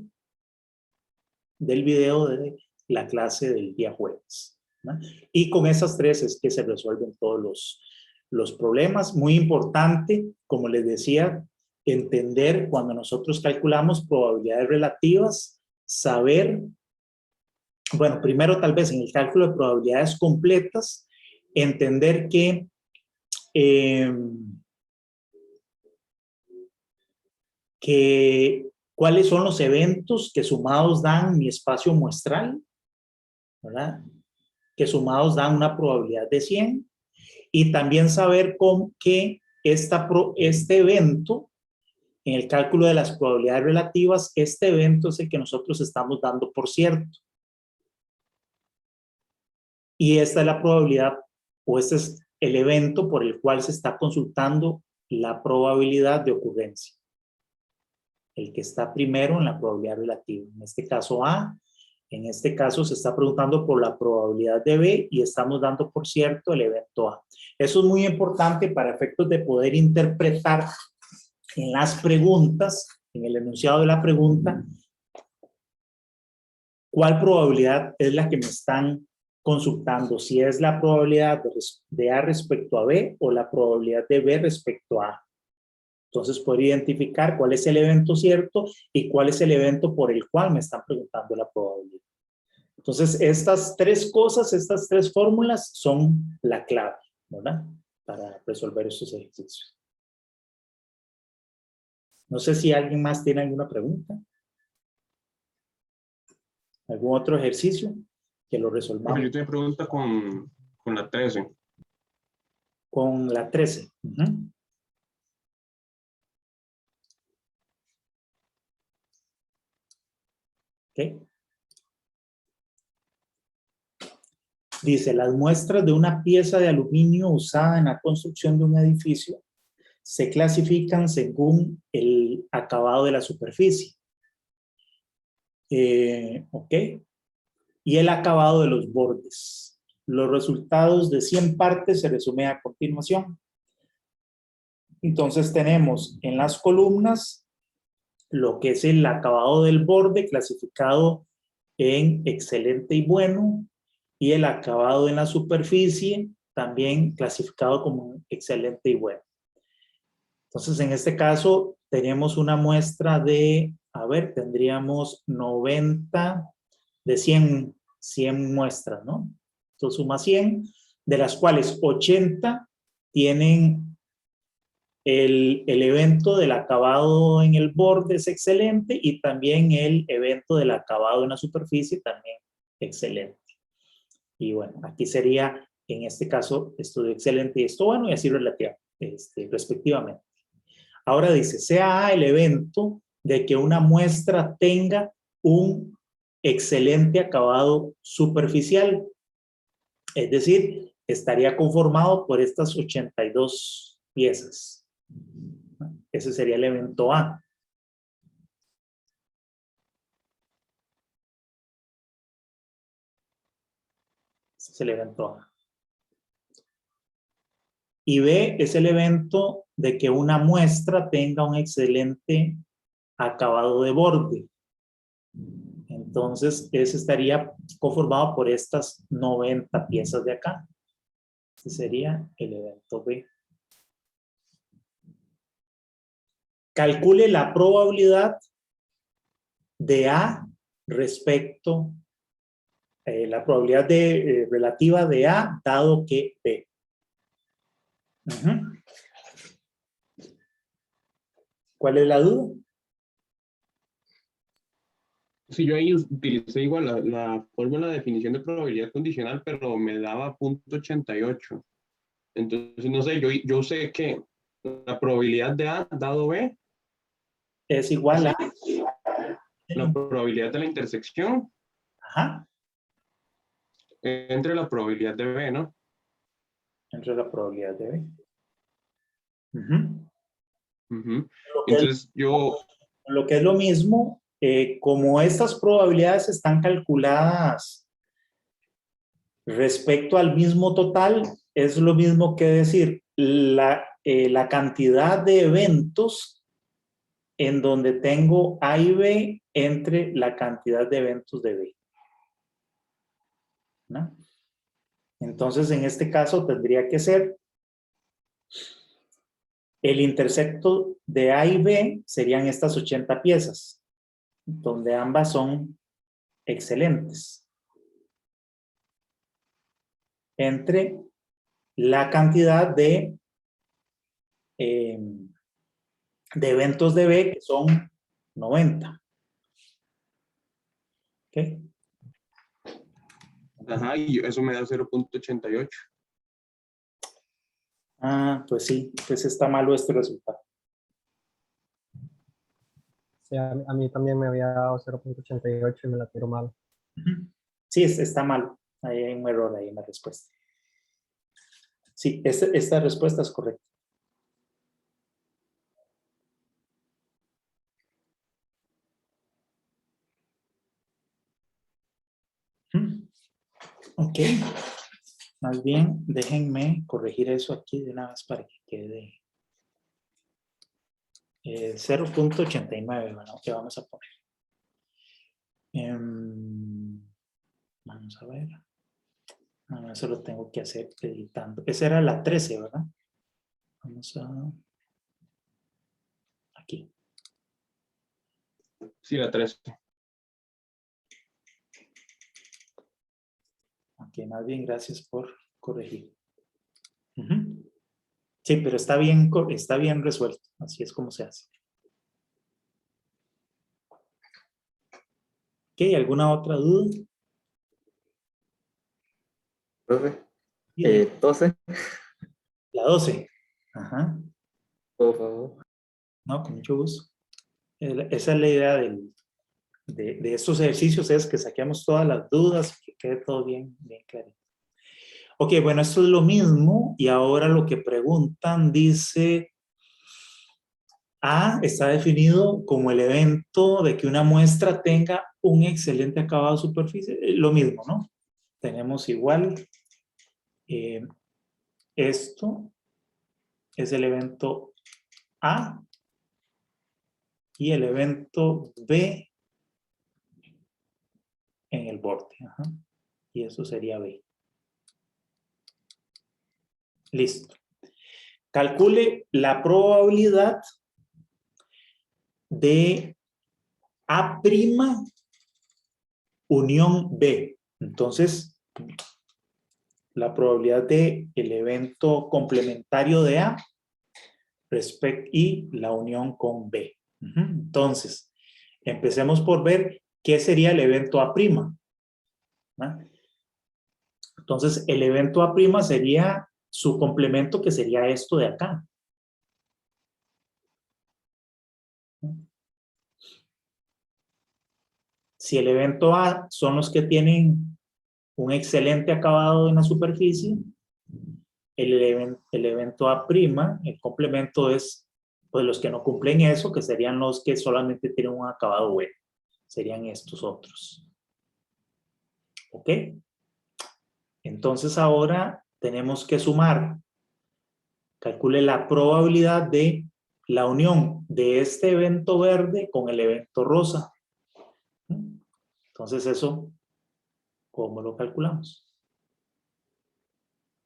del video de la clase del día jueves, ¿no? Y con esas tres es que se resuelven todos los problemas. Muy importante, como les decía, entender cuando nosotros calculamos probabilidades relativas, saber, bueno, primero tal vez en el cálculo de probabilidades completas, entender que cuáles son los eventos que sumados dan mi espacio muestral, ¿verdad? Que sumados dan una probabilidad de 100, y también saber que este evento, en el cálculo de las probabilidades relativas, este evento es el que nosotros estamos dando por cierto. Y esta es la probabilidad, o este es el evento por el cual se está consultando la probabilidad de ocurrencia. El que está primero en la probabilidad relativa. En este caso A, En este caso se está preguntando por la probabilidad de B y estamos dando por cierto el evento A. Eso es muy importante para efectos de poder interpretar en las preguntas, en el enunciado de la pregunta, cuál probabilidad es la que me están consultando, si es la probabilidad de A respecto a B o la probabilidad de B respecto a A. Entonces, poder identificar cuál es el evento cierto y cuál es el evento por el cual me están preguntando la probabilidad. Entonces, estas tres cosas, estas tres fórmulas son la clave, ¿verdad? Para resolver estos ejercicios. No sé si alguien más tiene alguna pregunta. ¿Algún otro ejercicio que lo resolvamos? Yo tengo pregunta con la 13. Con la 13. ¿Ok? Dice, las muestras de una pieza de aluminio usada en la construcción de un edificio se clasifican según el acabado de la superficie. ¿Ok? Y el acabado de los bordes. Los resultados de 100 partes se resumen a continuación. Entonces tenemos en las columnas lo que es el acabado del borde clasificado en excelente y bueno, y el acabado en la superficie también clasificado como excelente y bueno. Entonces, en este caso, tenemos una muestra de, a ver, tendríamos 90 de 100 muestras, ¿no? Entonces, suma 100, de las cuales 80 tienen el evento del acabado en el borde es excelente y también el evento del acabado en la superficie también excelente. Y bueno, aquí sería, en este caso, esto excelente y esto bueno y así respectivamente. Ahora dice, sea A el evento de que una muestra tenga un excelente acabado superficial. Es decir, estaría conformado por estas 82 piezas. Ese sería el evento A. Ese es el evento A. Y B es el evento de que una muestra tenga un excelente acabado de borde. Entonces, ese estaría conformado por estas 90 piezas de acá. Ese sería el evento B. Calcule la probabilidad de A respecto, la probabilidad relativa de A dado que B. ¿Cuál es la duda? Sí, yo ahí utilicé igual la fórmula de definición de probabilidad condicional, pero me daba .88. Entonces, no sé, yo sé que la probabilidad de A dado B Es igual a... la probabilidad de la intersección Ajá, entre la probabilidad de B, ¿no? entre la probabilidad de B. Ujú. Entonces, Lo que es lo mismo, como estas probabilidades están calculadas respecto al mismo total, es lo mismo que decir la cantidad de eventos en donde tengo A y B entre la cantidad de eventos de B. ¿No? Entonces, en este caso tendría que ser el intersecto de A y B serían estas 80 piezas, donde ambas son excelentes, entre la cantidad de eventos de B, que son 90. ¿Ok? ajá, y eso me da 0.88. Ah, pues sí, pues está malo este resultado. Sí, a mí también me había dado 0.88 y me la tiró mal. Sí, está malo. Ahí hay un error ahí en la respuesta. Sí, esta respuesta es correcta. Ok. Más bien, déjenme corregir eso aquí de una vez para que quede 0.89, bueno, que vamos a poner. Vamos a ver. No, eso lo tengo que hacer editando. Esa era la 13, ¿verdad? Vamos a... Aquí. Sí, la 3. Ok, más bien, gracias por corregir. Ujú. Sí, pero está bien resuelto. Así es como se hace. Ok, ¿alguna otra duda? Profe, Sí, 12, la 12. Ajá. por favor. No, con mucho gusto. Esa es la idea de estos ejercicios, es que saquemos todas las dudas, que quede todo bien, bien claro. Ok, bueno, esto es lo mismo y ahora lo que preguntan dice, A está definido como el evento de que una muestra tenga un excelente acabado de superficie. Lo mismo, ¿no? Tenemos igual, esto es el evento A y el evento B en el borde. Ajá. Y eso sería B. Listo. Calcule la probabilidad de A' unión B. Entonces, la probabilidad de el evento complementario de A y la unión con B. Entonces, empecemos por ver qué sería el evento A'. Entonces, el evento A' sería su complemento, que sería esto de acá. Si el evento A son los que tienen un excelente acabado en la superficie, el evento A', el complemento es pues los que no cumplen eso, que serían los que solamente tienen un acabado bueno. Serían estos otros. ¿Ok? Entonces ahora tenemos que sumar. Calcule la probabilidad de la unión de este evento verde con el evento rosa. Entonces eso, ¿cómo lo calculamos?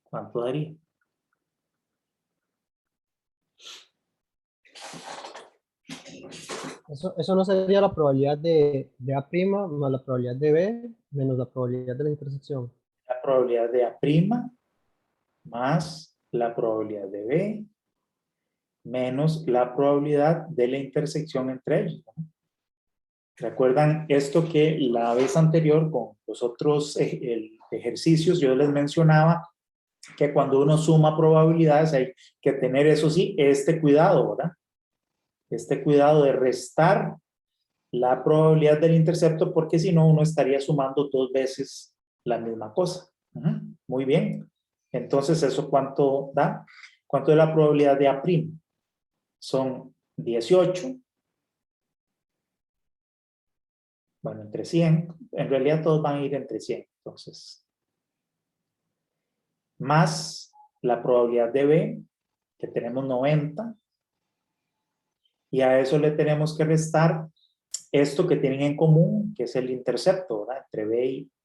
¿Cuánto daría? Eso no sería la probabilidad de A' más la probabilidad de B menos la probabilidad de la intersección. La probabilidad de A' más la probabilidad de B menos la probabilidad de la intersección entre ellos, ¿no? ¿Recuerdan esto que la vez anterior con los otros ejercicios yo les mencionaba que cuando uno suma probabilidades hay que tener, eso sí, este cuidado, ¿verdad? Este cuidado de restar la probabilidad del intercepto, porque si no uno estaría sumando dos veces la misma cosa. Muy bien. Entonces, ¿eso cuánto da? ¿Cuánto es la probabilidad de A'? Son 18. Bueno, entre 100. En realidad todos van a ir entre 100. Entonces, más la probabilidad de B, que tenemos 90. Y a eso le tenemos que restar esto que tienen en común, que es el intercepto, ¿verdad?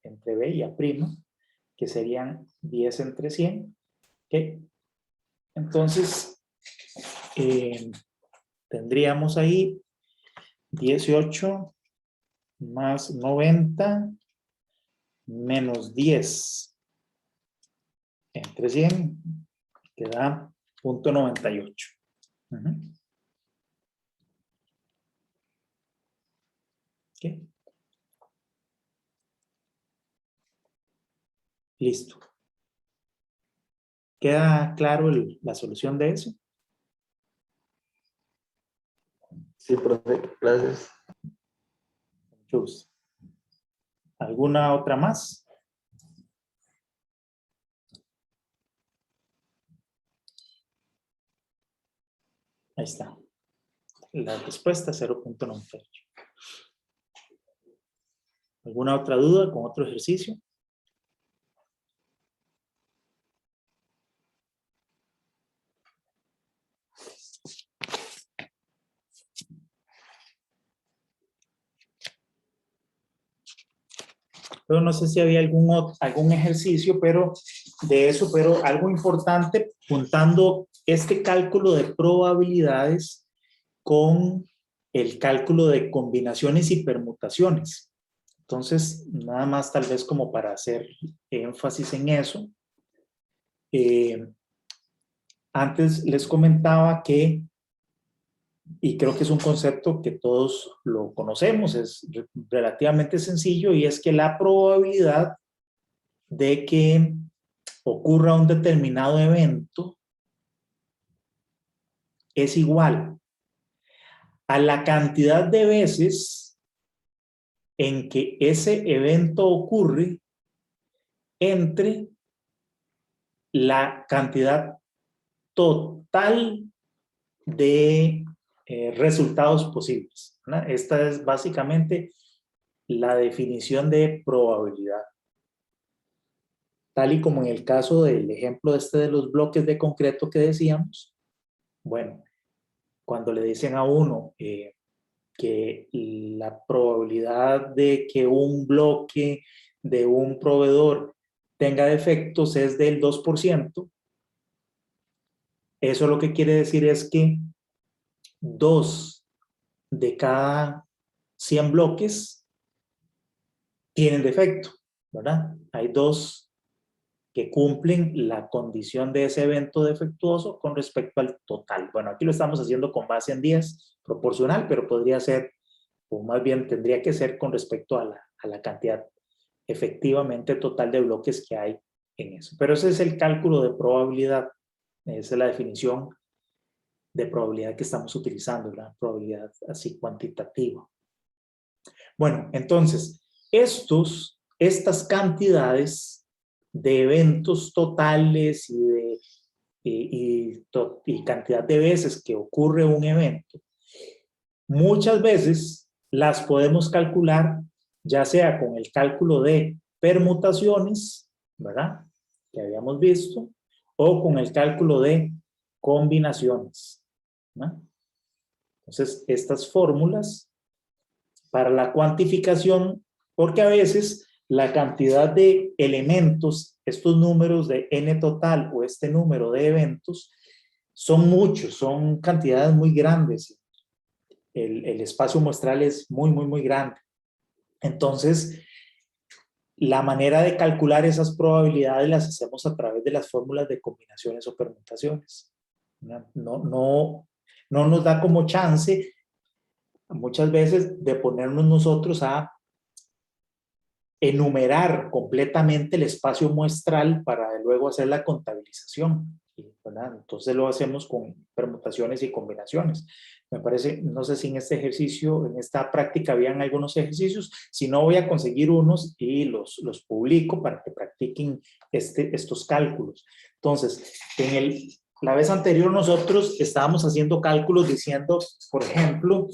Entre B y A', que serían 10 entre 100. ¿Okay? Entonces, tendríamos ahí 18 más 90 menos 10 entre 100, que da 0.98. ¿Okay? Listo. ¿Queda claro la solución de eso? Sí, profe, gracias. Mucho gusto. ¿Alguna otra más? Ahí está. La respuesta 0.98. ¿Alguna otra duda con otro ejercicio? Pero no sé si había algún ejercicio, pero de eso, pero algo importante, juntando este cálculo de probabilidades con el cálculo de combinaciones y permutaciones. Entonces, nada más tal vez como para hacer énfasis en eso. Antes les comentaba que, y creo que es un concepto que todos lo conocemos, es relativamente sencillo, y es que la probabilidad de que ocurra un determinado evento es igual a la cantidad de veces en que ese evento ocurre entre la cantidad total de resultados posibles, ¿verdad? Esta es básicamente la definición de probabilidad. Tal y como en el caso del ejemplo de los bloques de concreto que decíamos, bueno, cuando le dicen a uno que la probabilidad de que un bloque de un proveedor tenga defectos es del 2%, eso lo que quiere decir es que 2 de cada 100 bloques tienen defecto, ¿verdad? Hay 2 que cumplen la condición de ese evento defectuoso con respecto al total. Bueno, aquí lo estamos haciendo con base en 10, proporcional, pero podría ser, o más bien tendría que ser con respecto a la cantidad efectivamente total de bloques que hay en eso. Pero ese es el cálculo de probabilidad, esa es la definición de probabilidad que estamos utilizando, la probabilidad así cuantitativa. Bueno, entonces, estas cantidades de eventos totales y cantidad de veces que ocurre un evento, muchas veces las podemos calcular ya sea con el cálculo de permutaciones, ¿verdad? Que habíamos visto, o con el cálculo de combinaciones, ¿verdad? Entonces, estas fórmulas para la cuantificación, porque a veces la cantidad de elementos, estos números de n total o este número de eventos, son muchos, son cantidades muy grandes. El espacio muestral es muy grande. Entonces, la manera de calcular esas probabilidades las hacemos a través de las fórmulas de combinaciones o permutaciones. No nos da como chance muchas veces de ponernos nosotros a enumerar completamente el espacio muestral para luego hacer la contabilización, ¿verdad? Entonces lo hacemos con permutaciones y combinaciones. Me parece, no sé si en este ejercicio, en esta práctica habían algunos ejercicios, si no voy a conseguir unos y los publico para que practiquen estos cálculos. Entonces, la vez anterior nosotros estábamos haciendo cálculos diciendo, por ejemplo,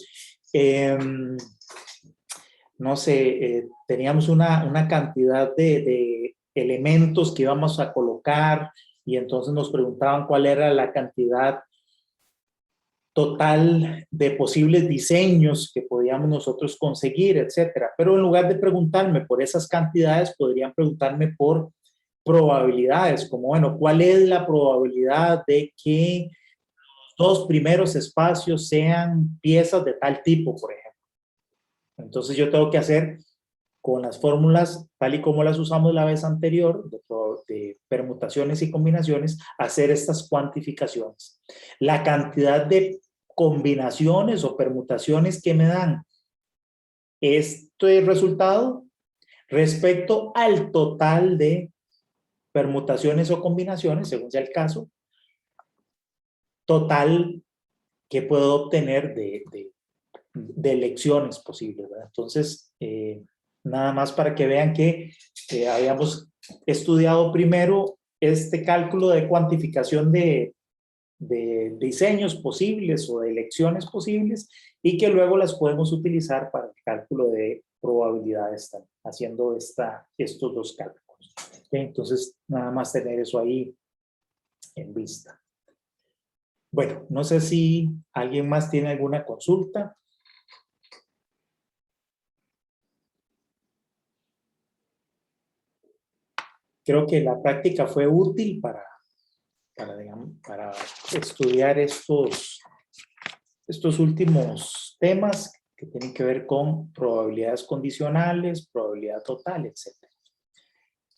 no sé, teníamos una cantidad de elementos que íbamos a colocar y entonces nos preguntaban cuál era la cantidad total de posibles diseños que podíamos nosotros conseguir, etcétera. Pero en lugar de preguntarme por esas cantidades, podrían preguntarme por probabilidades, como, bueno, ¿cuál es la probabilidad de que los 2 primeros espacios sean piezas de tal tipo, por ejemplo? Entonces yo tengo que hacer con las fórmulas, tal y como las usamos la vez anterior, de permutaciones y combinaciones, hacer estas cuantificaciones. La cantidad de combinaciones o permutaciones que me dan este resultado respecto al total de permutaciones o combinaciones, según sea el caso, total que puedo obtener de elecciones posibles, ¿verdad? Entonces, nada más para que vean que habíamos estudiado primero este cálculo de cuantificación de diseños posibles o de elecciones posibles y que luego las podemos utilizar para el cálculo de probabilidad están haciendo estos dos cálculos. ¿Ok? Entonces, nada más tener eso ahí en vista. Bueno, no sé si alguien más tiene alguna consulta. Creo que la práctica fue útil para estudiar estos últimos temas que tienen que ver con probabilidades condicionales, probabilidad total, etc.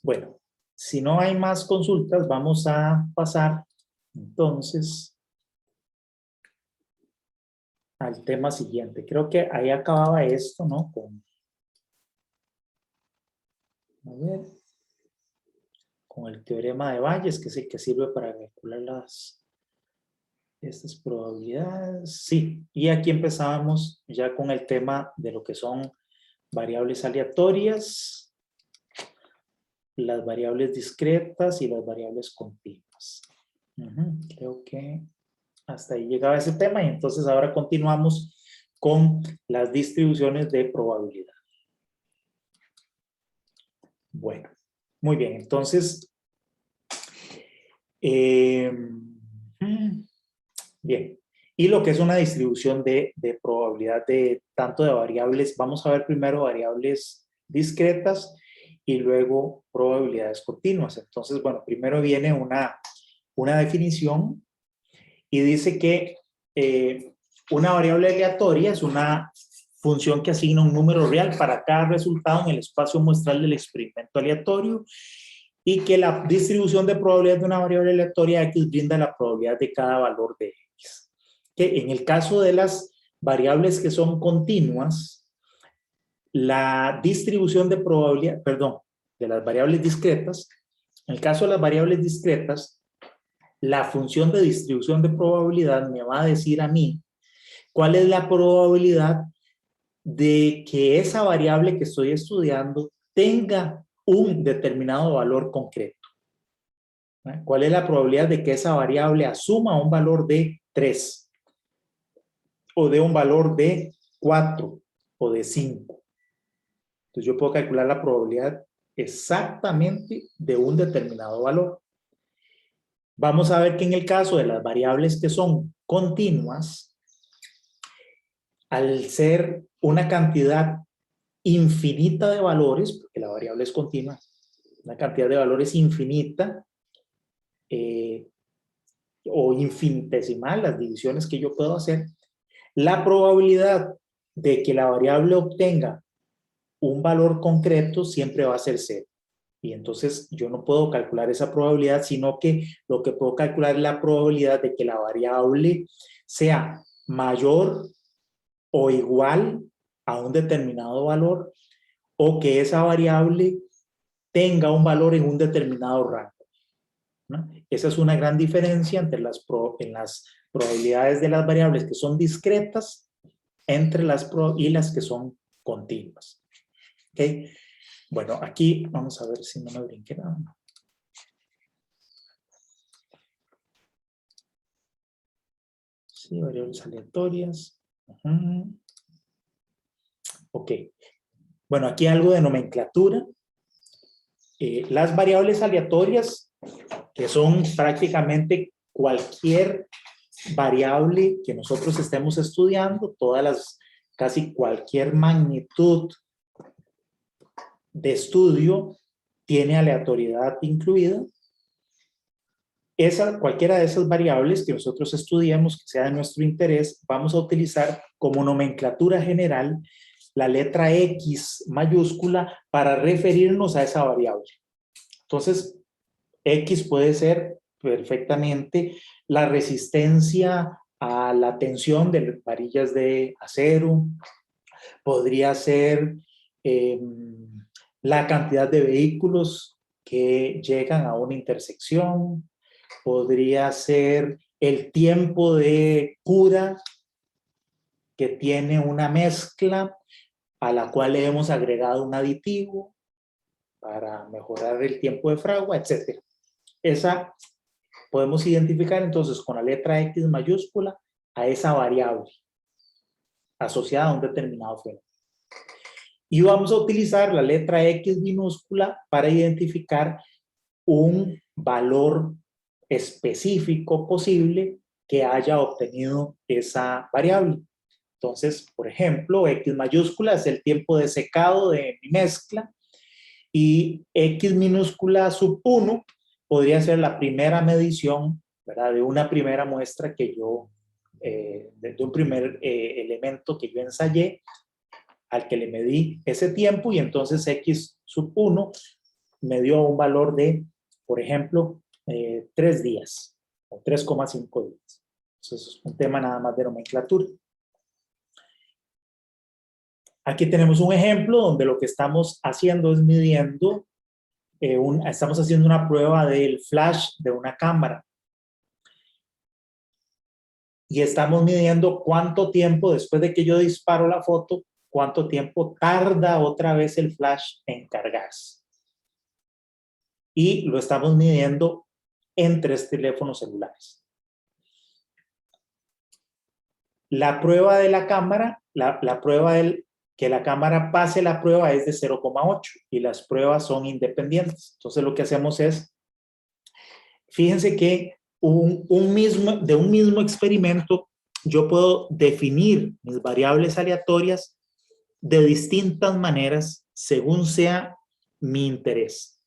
Bueno, si no hay más consultas, vamos a pasar entonces al tema siguiente. Creo que ahí acababa esto, ¿no? Con el teorema de Bayes, que es el que sirve para calcular estas probabilidades. Sí, y aquí empezábamos ya con el tema de lo que son variables aleatorias, las variables discretas y las variables continuas. Creo que hasta ahí llegaba ese tema y entonces ahora continuamos con las distribuciones de probabilidad. Bueno, muy bien, entonces, bien, y lo que es una distribución de probabilidad de tanto de variables, vamos a ver primero variables discretas y luego probabilidades continuas. Entonces, bueno, primero viene una definición y dice que una variable aleatoria es una función que asigna un número real para cada resultado en el espacio muestral del experimento aleatorio y que la distribución de probabilidad de una variable aleatoria X brinda la probabilidad de cada valor de X. Que en el caso de las variables que son continuas, la distribución de probabilidad, perdón, de las variables discretas, en el caso de las variables discretas, la función de distribución de probabilidad me va a decir a mí cuál es la probabilidad de que esa variable que estoy estudiando tenga un determinado valor concreto. ¿Cuál es la probabilidad de que esa variable asuma un valor de 3? O de un valor de 4 o de 5. Entonces yo puedo calcular la probabilidad exactamente de un determinado valor. Vamos a ver que en el caso de las variables que son continuas, al ser una cantidad infinita de valores, porque la variable es continua, una cantidad de valores infinita o infinitesimal, las divisiones que yo puedo hacer, la probabilidad de que la variable obtenga un valor concreto siempre va a ser 0. Y entonces yo no puedo calcular esa probabilidad, sino que lo que puedo calcular es la probabilidad de que la variable sea mayor o igual a un determinado valor o que esa variable tenga un valor en un determinado rango, ¿no? Esa es una gran diferencia entre las probabilidades de las variables que son discretas entre y las que son continuas. ¿Okay? Bueno, aquí vamos a ver si no me brinqué nada. Sí, variables aleatorias. Ok. Bueno, aquí algo de nomenclatura. Las variables aleatorias, que son prácticamente cualquier variable que nosotros estemos estudiando, casi cualquier magnitud de estudio tiene aleatoriedad incluida. Cualquiera de esas variables que nosotros estudiamos, que sea de nuestro interés, vamos a utilizar como nomenclatura general la letra X mayúscula para referirnos a esa variable. Entonces, X puede ser perfectamente la resistencia a la tensión de varillas de acero, podría ser la cantidad de vehículos que llegan a una intersección, podría ser el tiempo de cura que tiene una mezcla a la cual le hemos agregado un aditivo para mejorar el tiempo de fragua, etc. Esa podemos identificar entonces con la letra X mayúscula a esa variable asociada a un determinado fenómeno. Y vamos a utilizar la letra X minúscula para identificar un valor específico posible que haya obtenido esa variable. Entonces, por ejemplo, X mayúscula es el tiempo de secado de mi mezcla y X minúscula sub 1 podría ser la primera medición, ¿verdad? De una primera muestra que yo, de un primer elemento que yo ensayé, al que le medí ese tiempo, y entonces X sub 1 me dio un valor de, por ejemplo, 3 días o 3,5 días. Entonces es un tema nada más de nomenclatura. Aquí tenemos un ejemplo donde lo que estamos haciendo es midiendo, estamos haciendo una prueba del flash de una cámara. Y estamos midiendo cuánto tiempo, después de que yo disparo la foto, cuánto tiempo tarda otra vez el flash en cargarse. Y lo estamos midiendo en 3 teléfonos celulares. La prueba de la cámara, la prueba que la cámara pase la prueba es de 0,8 y las pruebas son independientes. Entonces lo que hacemos es, fíjense que de un mismo experimento yo puedo definir mis variables aleatorias de distintas maneras según sea mi interés.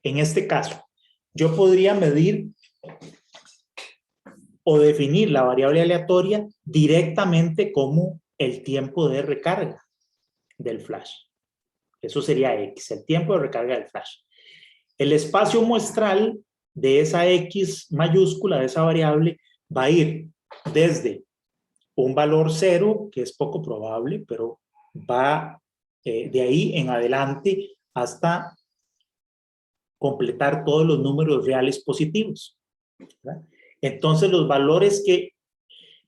En este caso, yo podría medir o definir la variable aleatoria directamente como el tiempo de recarga del flash. Eso sería X, el tiempo de recarga del flash. El espacio muestral de esa X mayúscula, de esa variable, va a ir desde un valor 0, que es poco probable, pero va de ahí en adelante hasta completar todos los números reales positivos, ¿verdad? Entonces los valores que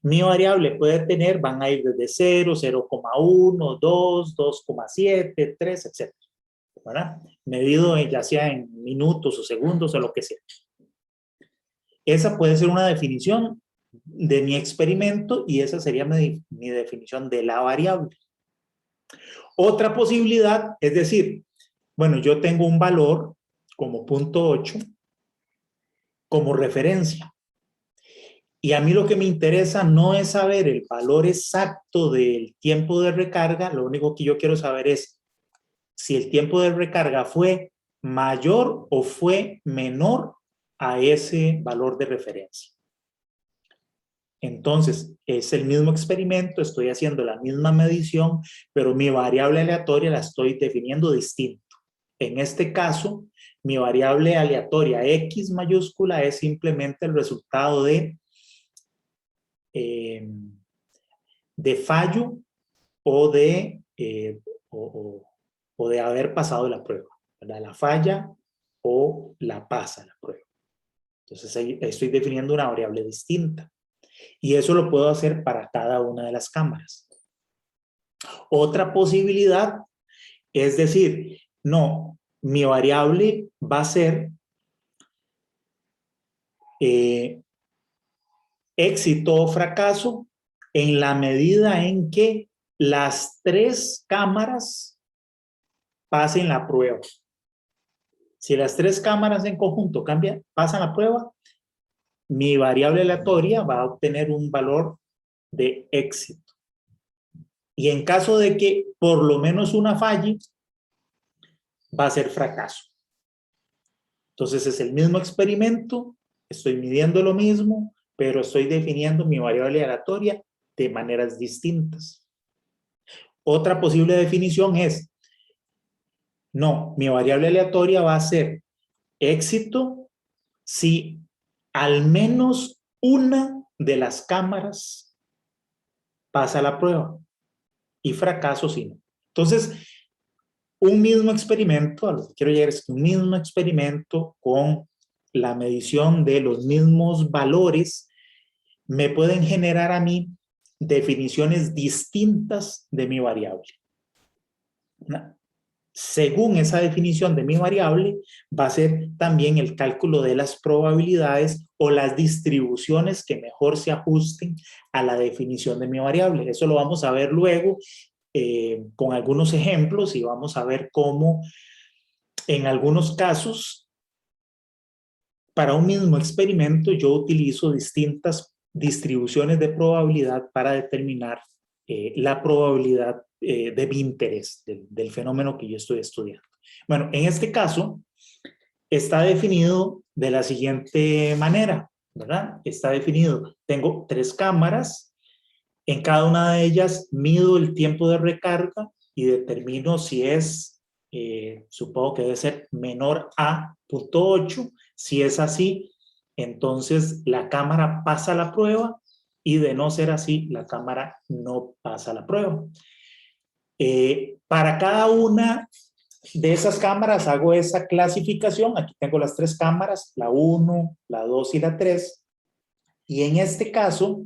mi variable puede tener van a ir desde 0, 0,1, 2, 2,7, 3, etc. ¿Verdad? Medido ya sea en minutos o segundos o lo que sea. Esa puede ser una definición de mi experimento y esa sería mi definición de la variable. Otra posibilidad es decir, bueno, yo tengo un valor como 0.8 como referencia. Y a mí lo que me interesa no es saber el valor exacto del tiempo de recarga, lo único que yo quiero saber es si el tiempo de recarga fue mayor o fue menor a ese valor de referencia. Entonces, es el mismo experimento, estoy haciendo la misma medición, pero mi variable aleatoria la estoy definiendo distinto. En este caso, mi variable aleatoria X mayúscula es simplemente el resultado de fallo o de haber pasado la prueba, ¿verdad? La falla o la pasa la prueba. Entonces ahí estoy definiendo una variable distinta y eso lo puedo hacer para cada una de las cámaras. Otra posibilidad es decir, no, mi variable va a ser éxito o fracaso en la medida en que las 3 cámaras pasen la prueba. Si las 3 cámaras en conjunto pasan la prueba, mi variable aleatoria va a obtener un valor de éxito. Y en caso de que por lo menos una falle, va a ser fracaso. Entonces es el mismo experimento, estoy midiendo lo mismo, pero estoy definiendo mi variable aleatoria de maneras distintas. Otra posible definición es, no, mi variable aleatoria va a ser éxito si al menos una de las cámaras pasa la prueba y fracaso si no. Entonces, un mismo experimento, a lo que quiero llegar es un mismo experimento con la medición de los mismos valores me pueden generar a mí definiciones distintas de mi variable. Según esa definición de mi variable, va a ser también el cálculo de las probabilidades o las distribuciones que mejor se ajusten a la definición de mi variable. Eso lo vamos a ver luego con algunos ejemplos y vamos a ver cómo en algunos casos para un mismo experimento yo utilizo distintas distribuciones de probabilidad para determinar la probabilidad de mi interés, del fenómeno que yo estoy estudiando. Bueno, en este caso está definido de la siguiente manera, ¿verdad? Está definido, tengo 3 cámaras, en cada una de ellas mido el tiempo de recarga y determino si es, supongo que debe ser menor a 0.8. Si es así, entonces la cámara pasa la prueba y de no ser así, la cámara no pasa la prueba. Para cada una de esas cámaras hago esa clasificación. Aquí tengo las 3 cámaras, la 1, la 2 y la 3. Y en este caso,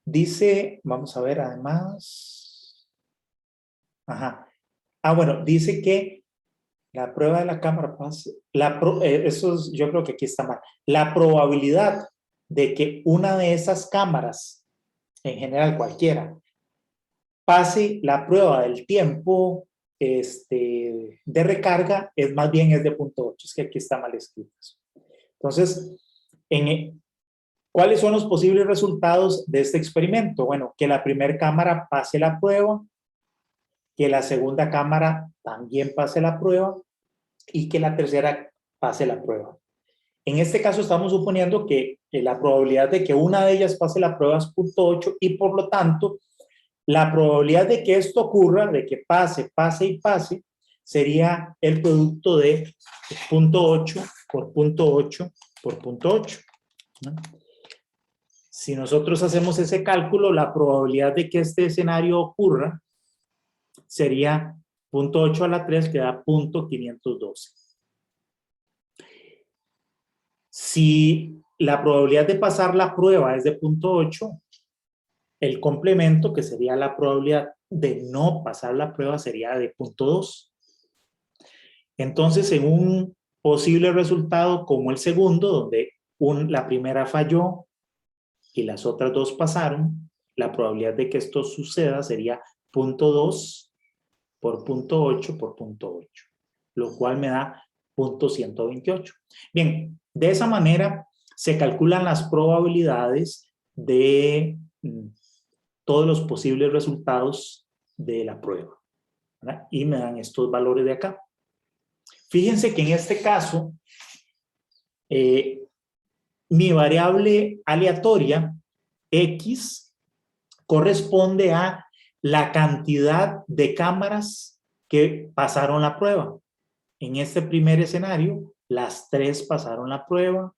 dice, vamos a ver además. Ajá. Bueno, dice que la prueba de la cámara pasa. Yo creo que aquí está mal. La probabilidad de que una de esas cámaras, en general cualquiera, pase la prueba del tiempo de recarga es más bien de 0.8. Es que aquí está mal escrito. Entonces, ¿cuáles son los posibles resultados de este experimento? Bueno, que la primera cámara pase la prueba, que la segunda cámara también pase la prueba y que la tercera pase la prueba. En este caso estamos suponiendo que la probabilidad de que una de ellas pase la prueba es 0.8 y por lo tanto la probabilidad de que esto ocurra, de que pase, sería el producto de 0.8 por 0.8 por 0.8, ¿no? Si nosotros hacemos ese cálculo, la probabilidad de que este escenario ocurra sería 0.8 a la 3, que da 0.512. Si la probabilidad de pasar la prueba es de 0.8, el complemento, que sería la probabilidad de no pasar la prueba, sería de 0.2. Entonces, en un posible resultado como el segundo, donde la primera falló y las otras 2 pasaron, la probabilidad de que esto suceda sería 0.2 por 0.8 por 0.8, lo cual me da 0.128. Bien, de esa manera se calculan las probabilidades de todos los posibles resultados de la prueba, ¿verdad? Y me dan estos valores de acá. Fíjense que en este caso, mi variable aleatoria, X, corresponde a la cantidad de cámaras que pasaron la prueba. En este primer escenario, las 3 pasaron la prueba,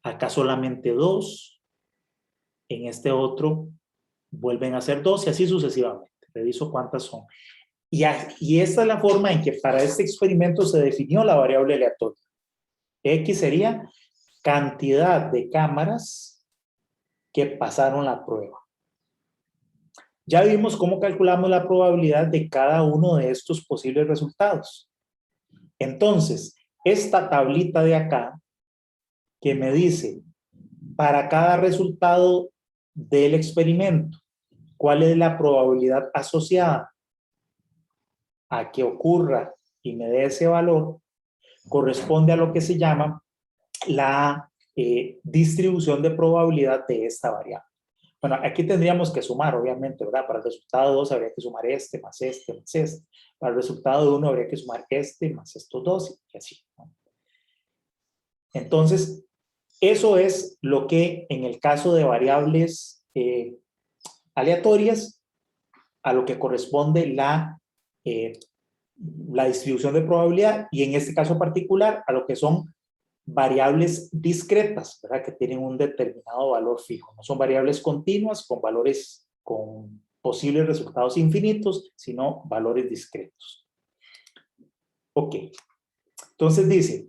acá solamente 2, en este otro vuelven a ser 2 y así sucesivamente. Reviso cuántas son. Y esta es la forma en que para este experimento se definió la variable aleatoria. X sería cantidad de cámaras que pasaron la prueba. Ya vimos cómo calculamos la probabilidad de cada uno de estos posibles resultados. Entonces, esta tablita de acá, que me dice, para cada resultado del experimento, ¿cuál es la probabilidad asociada a que ocurra y me dé ese valor? Corresponde a lo que se llama la distribución de probabilidad de esta variable. Bueno, aquí tendríamos que sumar, obviamente, ¿verdad? Para el resultado 2 habría que sumar este, más este, más este. Para el resultado 1 habría que sumar este, más estos 2 y así, ¿no? Entonces, eso es lo que en el caso de variables aleatorias, a lo que corresponde la distribución de probabilidad y en este caso particular a lo que son variables discretas, ¿verdad? Que tienen un determinado valor fijo. No son variables continuas con valores, con posibles resultados infinitos, sino valores discretos. Ok. Entonces dice,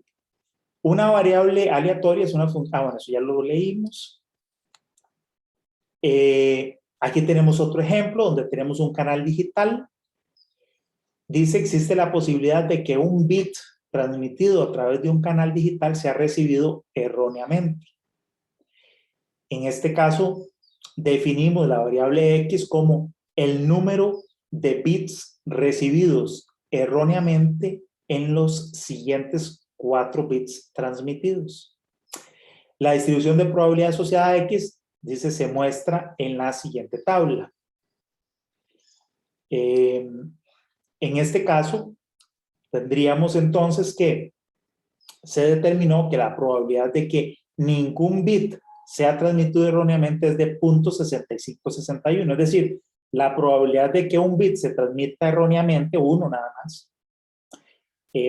una variable aleatoria es una función. Bueno, eso ya lo leímos. Aquí tenemos otro ejemplo donde tenemos un canal digital. Dice, existe la posibilidad de que un bit transmitido a través de un canal digital sea recibido erróneamente. En este caso, definimos la variable X como el número de bits recibidos erróneamente en los siguientes 4 bits transmitidos. La distribución de probabilidad asociada a X, dice, se muestra en la siguiente tabla. En este caso, tendríamos entonces que se determinó que la probabilidad de que ningún bit sea transmitido erróneamente es de 0.6561, es decir, la probabilidad de que un bit se transmita erróneamente, 1 nada más,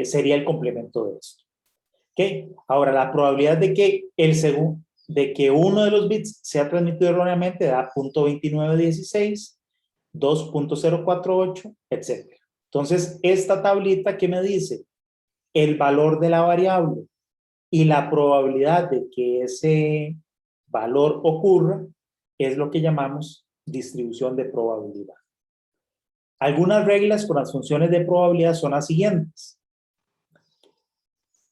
sería el complemento de esto. ¿Okay? Ahora, la probabilidad de que uno de los bits sea transmitido erróneamente da 0.2916, 2.048, etc. Entonces, esta tablita que me dice el valor de la variable y la probabilidad de que ese valor ocurra es lo que llamamos distribución de probabilidad. Algunas reglas con las funciones de probabilidad son las siguientes.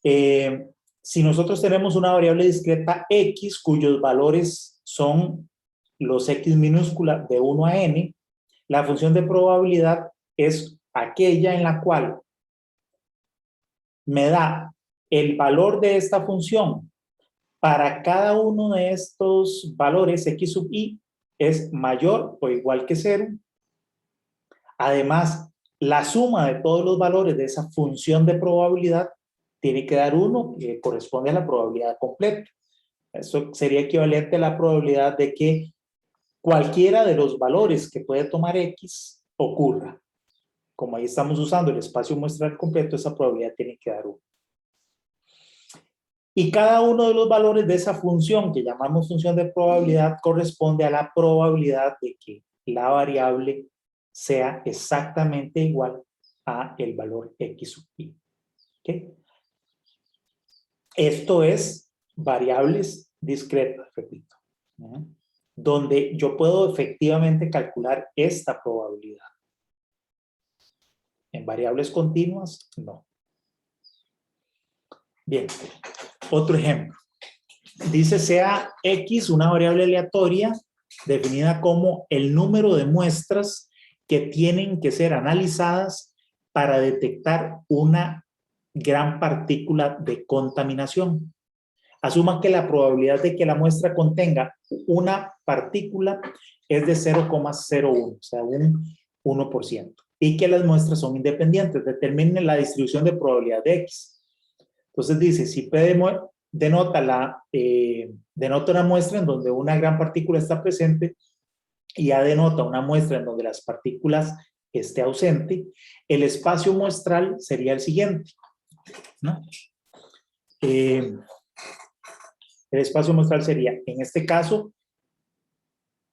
Si nosotros tenemos una variable discreta X cuyos valores son los X minúscula de 1 a n, la función de probabilidad es aquella en la cual me da el valor de esta función para cada uno de estos valores X sub i es mayor o igual que 0. Además, la suma de todos los valores de esa función de probabilidad tiene que dar 1, que corresponde a la probabilidad completa. Esto sería equivalente a la probabilidad de que cualquiera de los valores que puede tomar X ocurra. Como ahí estamos usando el espacio muestral completo, esa probabilidad tiene que dar 1. Y cada uno de los valores de esa función que llamamos función de probabilidad corresponde a la probabilidad de que la variable sea exactamente igual a el valor X sub i. ¿Okay? Esto es variables discretas, repito, donde yo puedo efectivamente calcular esta probabilidad. En variables continuas, no. Bien, otro ejemplo. Dice sea X una variable aleatoria definida como el número de muestras que tienen que ser analizadas para detectar una gran partícula de contaminación. Asuma que la probabilidad de que la muestra contenga una partícula es de 0,01, o sea, un 1%, y que las muestras son independientes. Determinen la distribución de probabilidad de X. Entonces dice, si P denota una muestra en donde una gran partícula está presente y A denota una muestra en donde las partículas esté ausente, el espacio muestral sería el siguiente, ¿no? El espacio muestral sería, en este caso,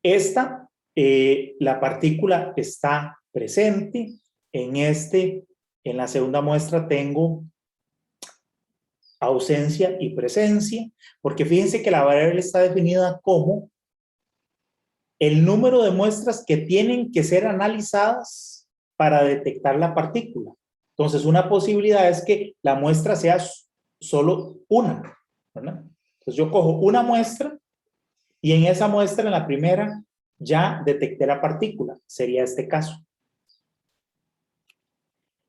la partícula está presente, en la segunda muestra tengo ausencia y presencia, porque fíjense que la variable está definida como el número de muestras que tienen que ser analizadas para detectar la partícula. Entonces, una posibilidad es que la muestra sea solo una, ¿verdad? Entonces, yo cojo una muestra y en esa muestra, en la primera, ya detecté la partícula. Sería este caso.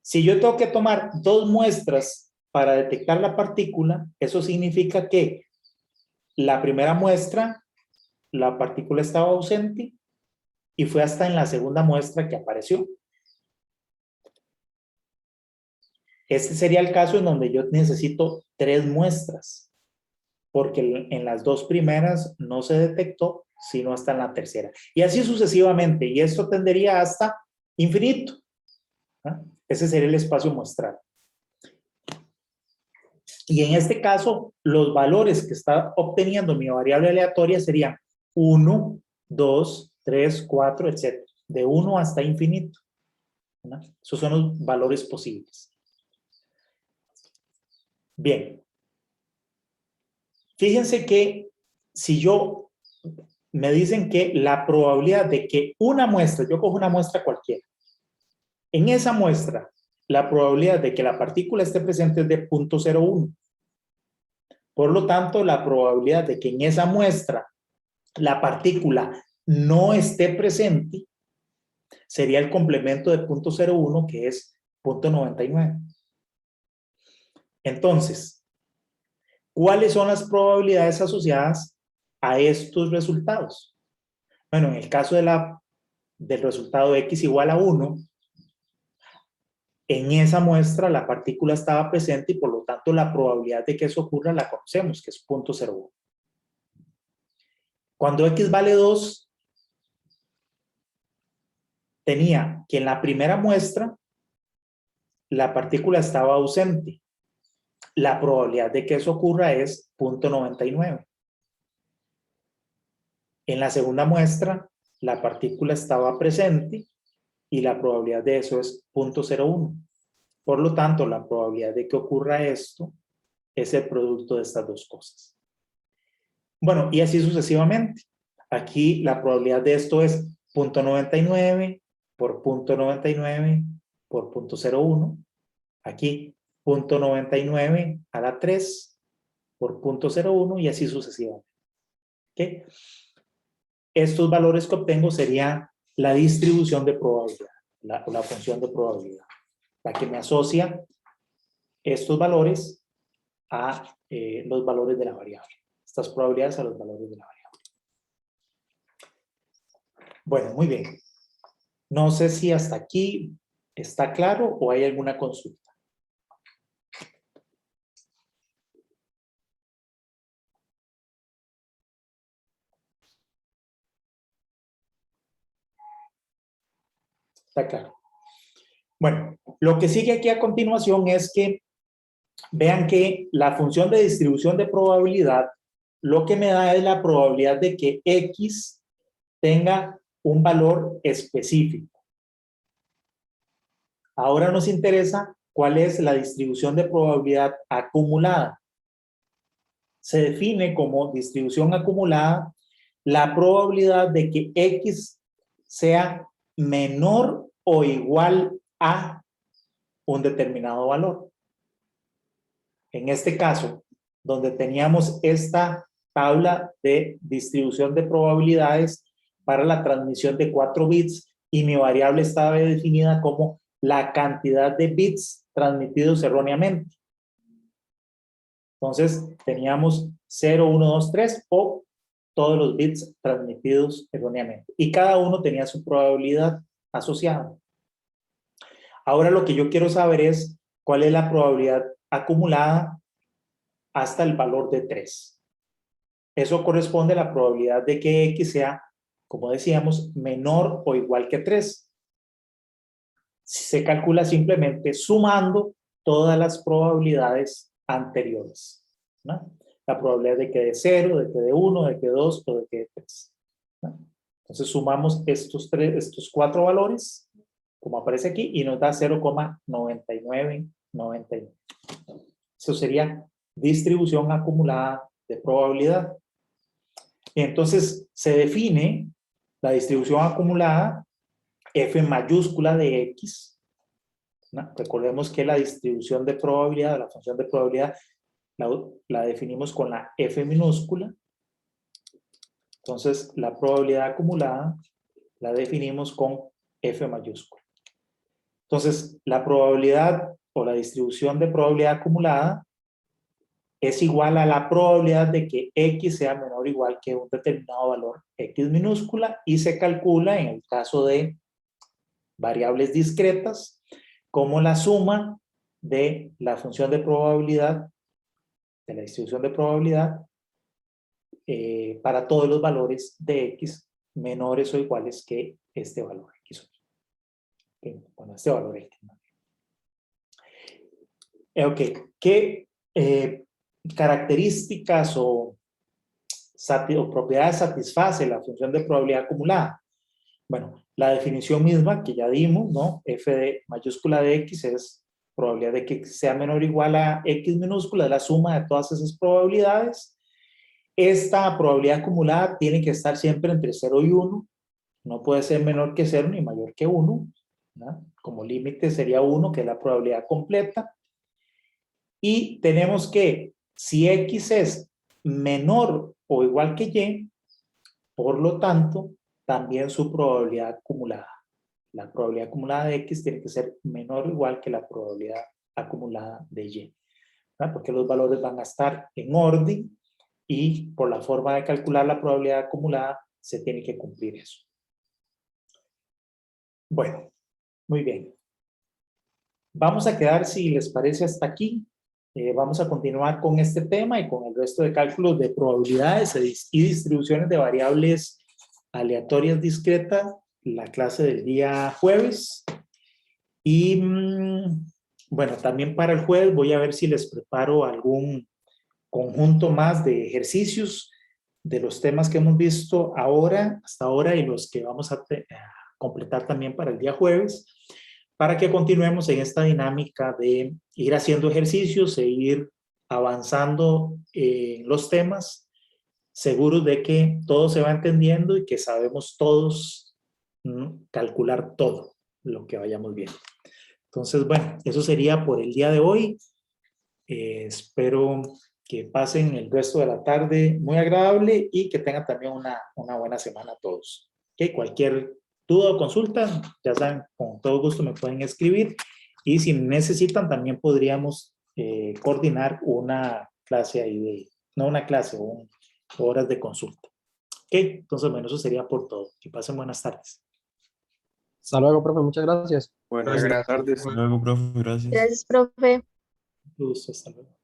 Si yo tengo que tomar 2 muestras para detectar la partícula, eso significa que la primera muestra, la partícula estaba ausente y fue hasta en la segunda muestra que apareció. Este sería el caso en donde yo necesito 3 muestras, porque en las 2 primeras no se detectó, sino hasta en la tercera. Y así sucesivamente, y esto tendería hasta infinito, ¿no? Ese sería el espacio muestral. Y en este caso, los valores que está obteniendo mi variable aleatoria serían 1, 2, 3, 4, etc. De 1 hasta infinito, ¿no? Esos son los valores posibles. Bien. Fíjense que si me dicen que la probabilidad de que una muestra, yo cojo una muestra cualquiera, en esa muestra, la probabilidad de que la partícula esté presente es de 0.01. Por lo tanto, la probabilidad de que en esa muestra la partícula no esté presente, sería el complemento de 0.01, que es 0.99. Entonces, ¿cuáles son las probabilidades asociadas a estos resultados? Bueno, en el caso del resultado x igual a 1, en esa muestra la partícula estaba presente y por lo tanto la probabilidad de que eso ocurra la conocemos, que es 0.01. Cuando x vale 2, tenía que en la primera muestra la partícula estaba ausente. La probabilidad de que eso ocurra es 0.99. En la segunda muestra, la partícula estaba presente y la probabilidad de eso es 0.01. Por lo tanto, la probabilidad de que ocurra esto es el producto de estas dos cosas. Bueno, y así sucesivamente. Aquí la probabilidad de esto es 0.99 por 0.99 por 0.01. Aquí 0.99 a la 3 por 0.01 y así sucesivamente. ¿Okay? Estos valores que obtengo sería la distribución de probabilidad, la función de probabilidad, la que me asocia estos valores a los valores de la variable. Estas probabilidades a los valores de la variable. Bueno, muy bien. No sé si hasta aquí está claro o hay alguna consulta. Está claro. Bueno, lo que sigue aquí a continuación es que vean que la función de distribución de probabilidad lo que me da es la probabilidad de que X tenga un valor específico. Ahora nos interesa cuál es la distribución de probabilidad acumulada. Se define como distribución acumulada la probabilidad de que X sea menor o igual a un determinado valor. En este caso, donde teníamos esta tabla de distribución de probabilidades para la transmisión de 4 bits y mi variable estaba definida como la cantidad de bits transmitidos erróneamente. Entonces, teníamos 0, 1, 2, 3 o todos los bits transmitidos erróneamente. Y cada uno tenía su probabilidad asociada. Ahora lo que yo quiero saber es cuál es la probabilidad acumulada hasta el valor de 3. Eso corresponde a la probabilidad de que X sea, como decíamos, menor o igual que 3. Se calcula simplemente sumando todas las probabilidades anteriores, ¿no? La probabilidad de que de 0, de que de 1, de que de 2 o de que de 3. ¿No? Entonces sumamos estos 4 valores, como aparece aquí, y nos da 0,9999. Eso sería distribución acumulada de probabilidad. Y entonces se define la distribución acumulada F mayúscula de X, ¿no? Recordemos que la distribución de probabilidad, la función de probabilidad, la definimos con la F minúscula. Entonces, la probabilidad acumulada la definimos con F mayúscula. Entonces, la probabilidad o la distribución de probabilidad acumulada es igual a la probabilidad de que X sea menor o igual que un determinado valor X minúscula y se calcula en el caso de variables discretas como la suma de la función de probabilidad, de la distribución de probabilidad para todos los valores de X menores o iguales que este valor X. Bueno, este valor X. Ok, ¿qué características o propiedades satisface la función de probabilidad acumulada? Bueno, la definición misma que ya dimos, ¿no? F de mayúscula de X es probabilidad de que X sea menor o igual a X minúscula, es la suma de todas esas probabilidades. Esta probabilidad acumulada tiene que estar siempre entre 0 y 1. No puede ser menor que 0 ni mayor que 1. ¿No? Como límite sería 1, que es la probabilidad completa. Y tenemos que, si X es menor o igual que Y, por lo tanto, también su probabilidad acumulada. La probabilidad acumulada de X tiene que ser menor o igual que la probabilidad acumulada de Y, ¿verdad? Porque los valores van a estar en orden y por la forma de calcular la probabilidad acumulada se tiene que cumplir eso. Bueno, muy bien. Vamos a quedar, si les parece, hasta aquí. Vamos a continuar con este tema y con el resto de cálculos de probabilidades y distribuciones de variables aleatorias discretas, la clase del día jueves. Y bueno, también para el jueves voy a ver si les preparo algún conjunto más de ejercicios de los temas que hemos visto ahora, hasta ahora, y los que vamos a completar también para el día jueves, para que continuemos en esta dinámica de ir haciendo ejercicios e ir avanzando en los temas, seguros de que todo se va entendiendo y que sabemos todos calcular todo lo que vayamos viendo. Entonces, bueno, eso sería por el día de hoy. Espero que pasen el resto de la tarde muy agradable y que tengan también una buena semana todos. ¿Okay? Cualquier duda o consulta, ya saben, con todo gusto me pueden escribir, y si necesitan también podríamos coordinar una clase ahí no una clase, horas de consulta. ¿Ok? Entonces, bueno, eso sería por todo. Que pasen buenas tardes. Hasta luego, profe, muchas gracias. Buenas Gracias. tardes. Hasta luego, profe, gracias. Gracias, profe. Un gusto, hasta luego.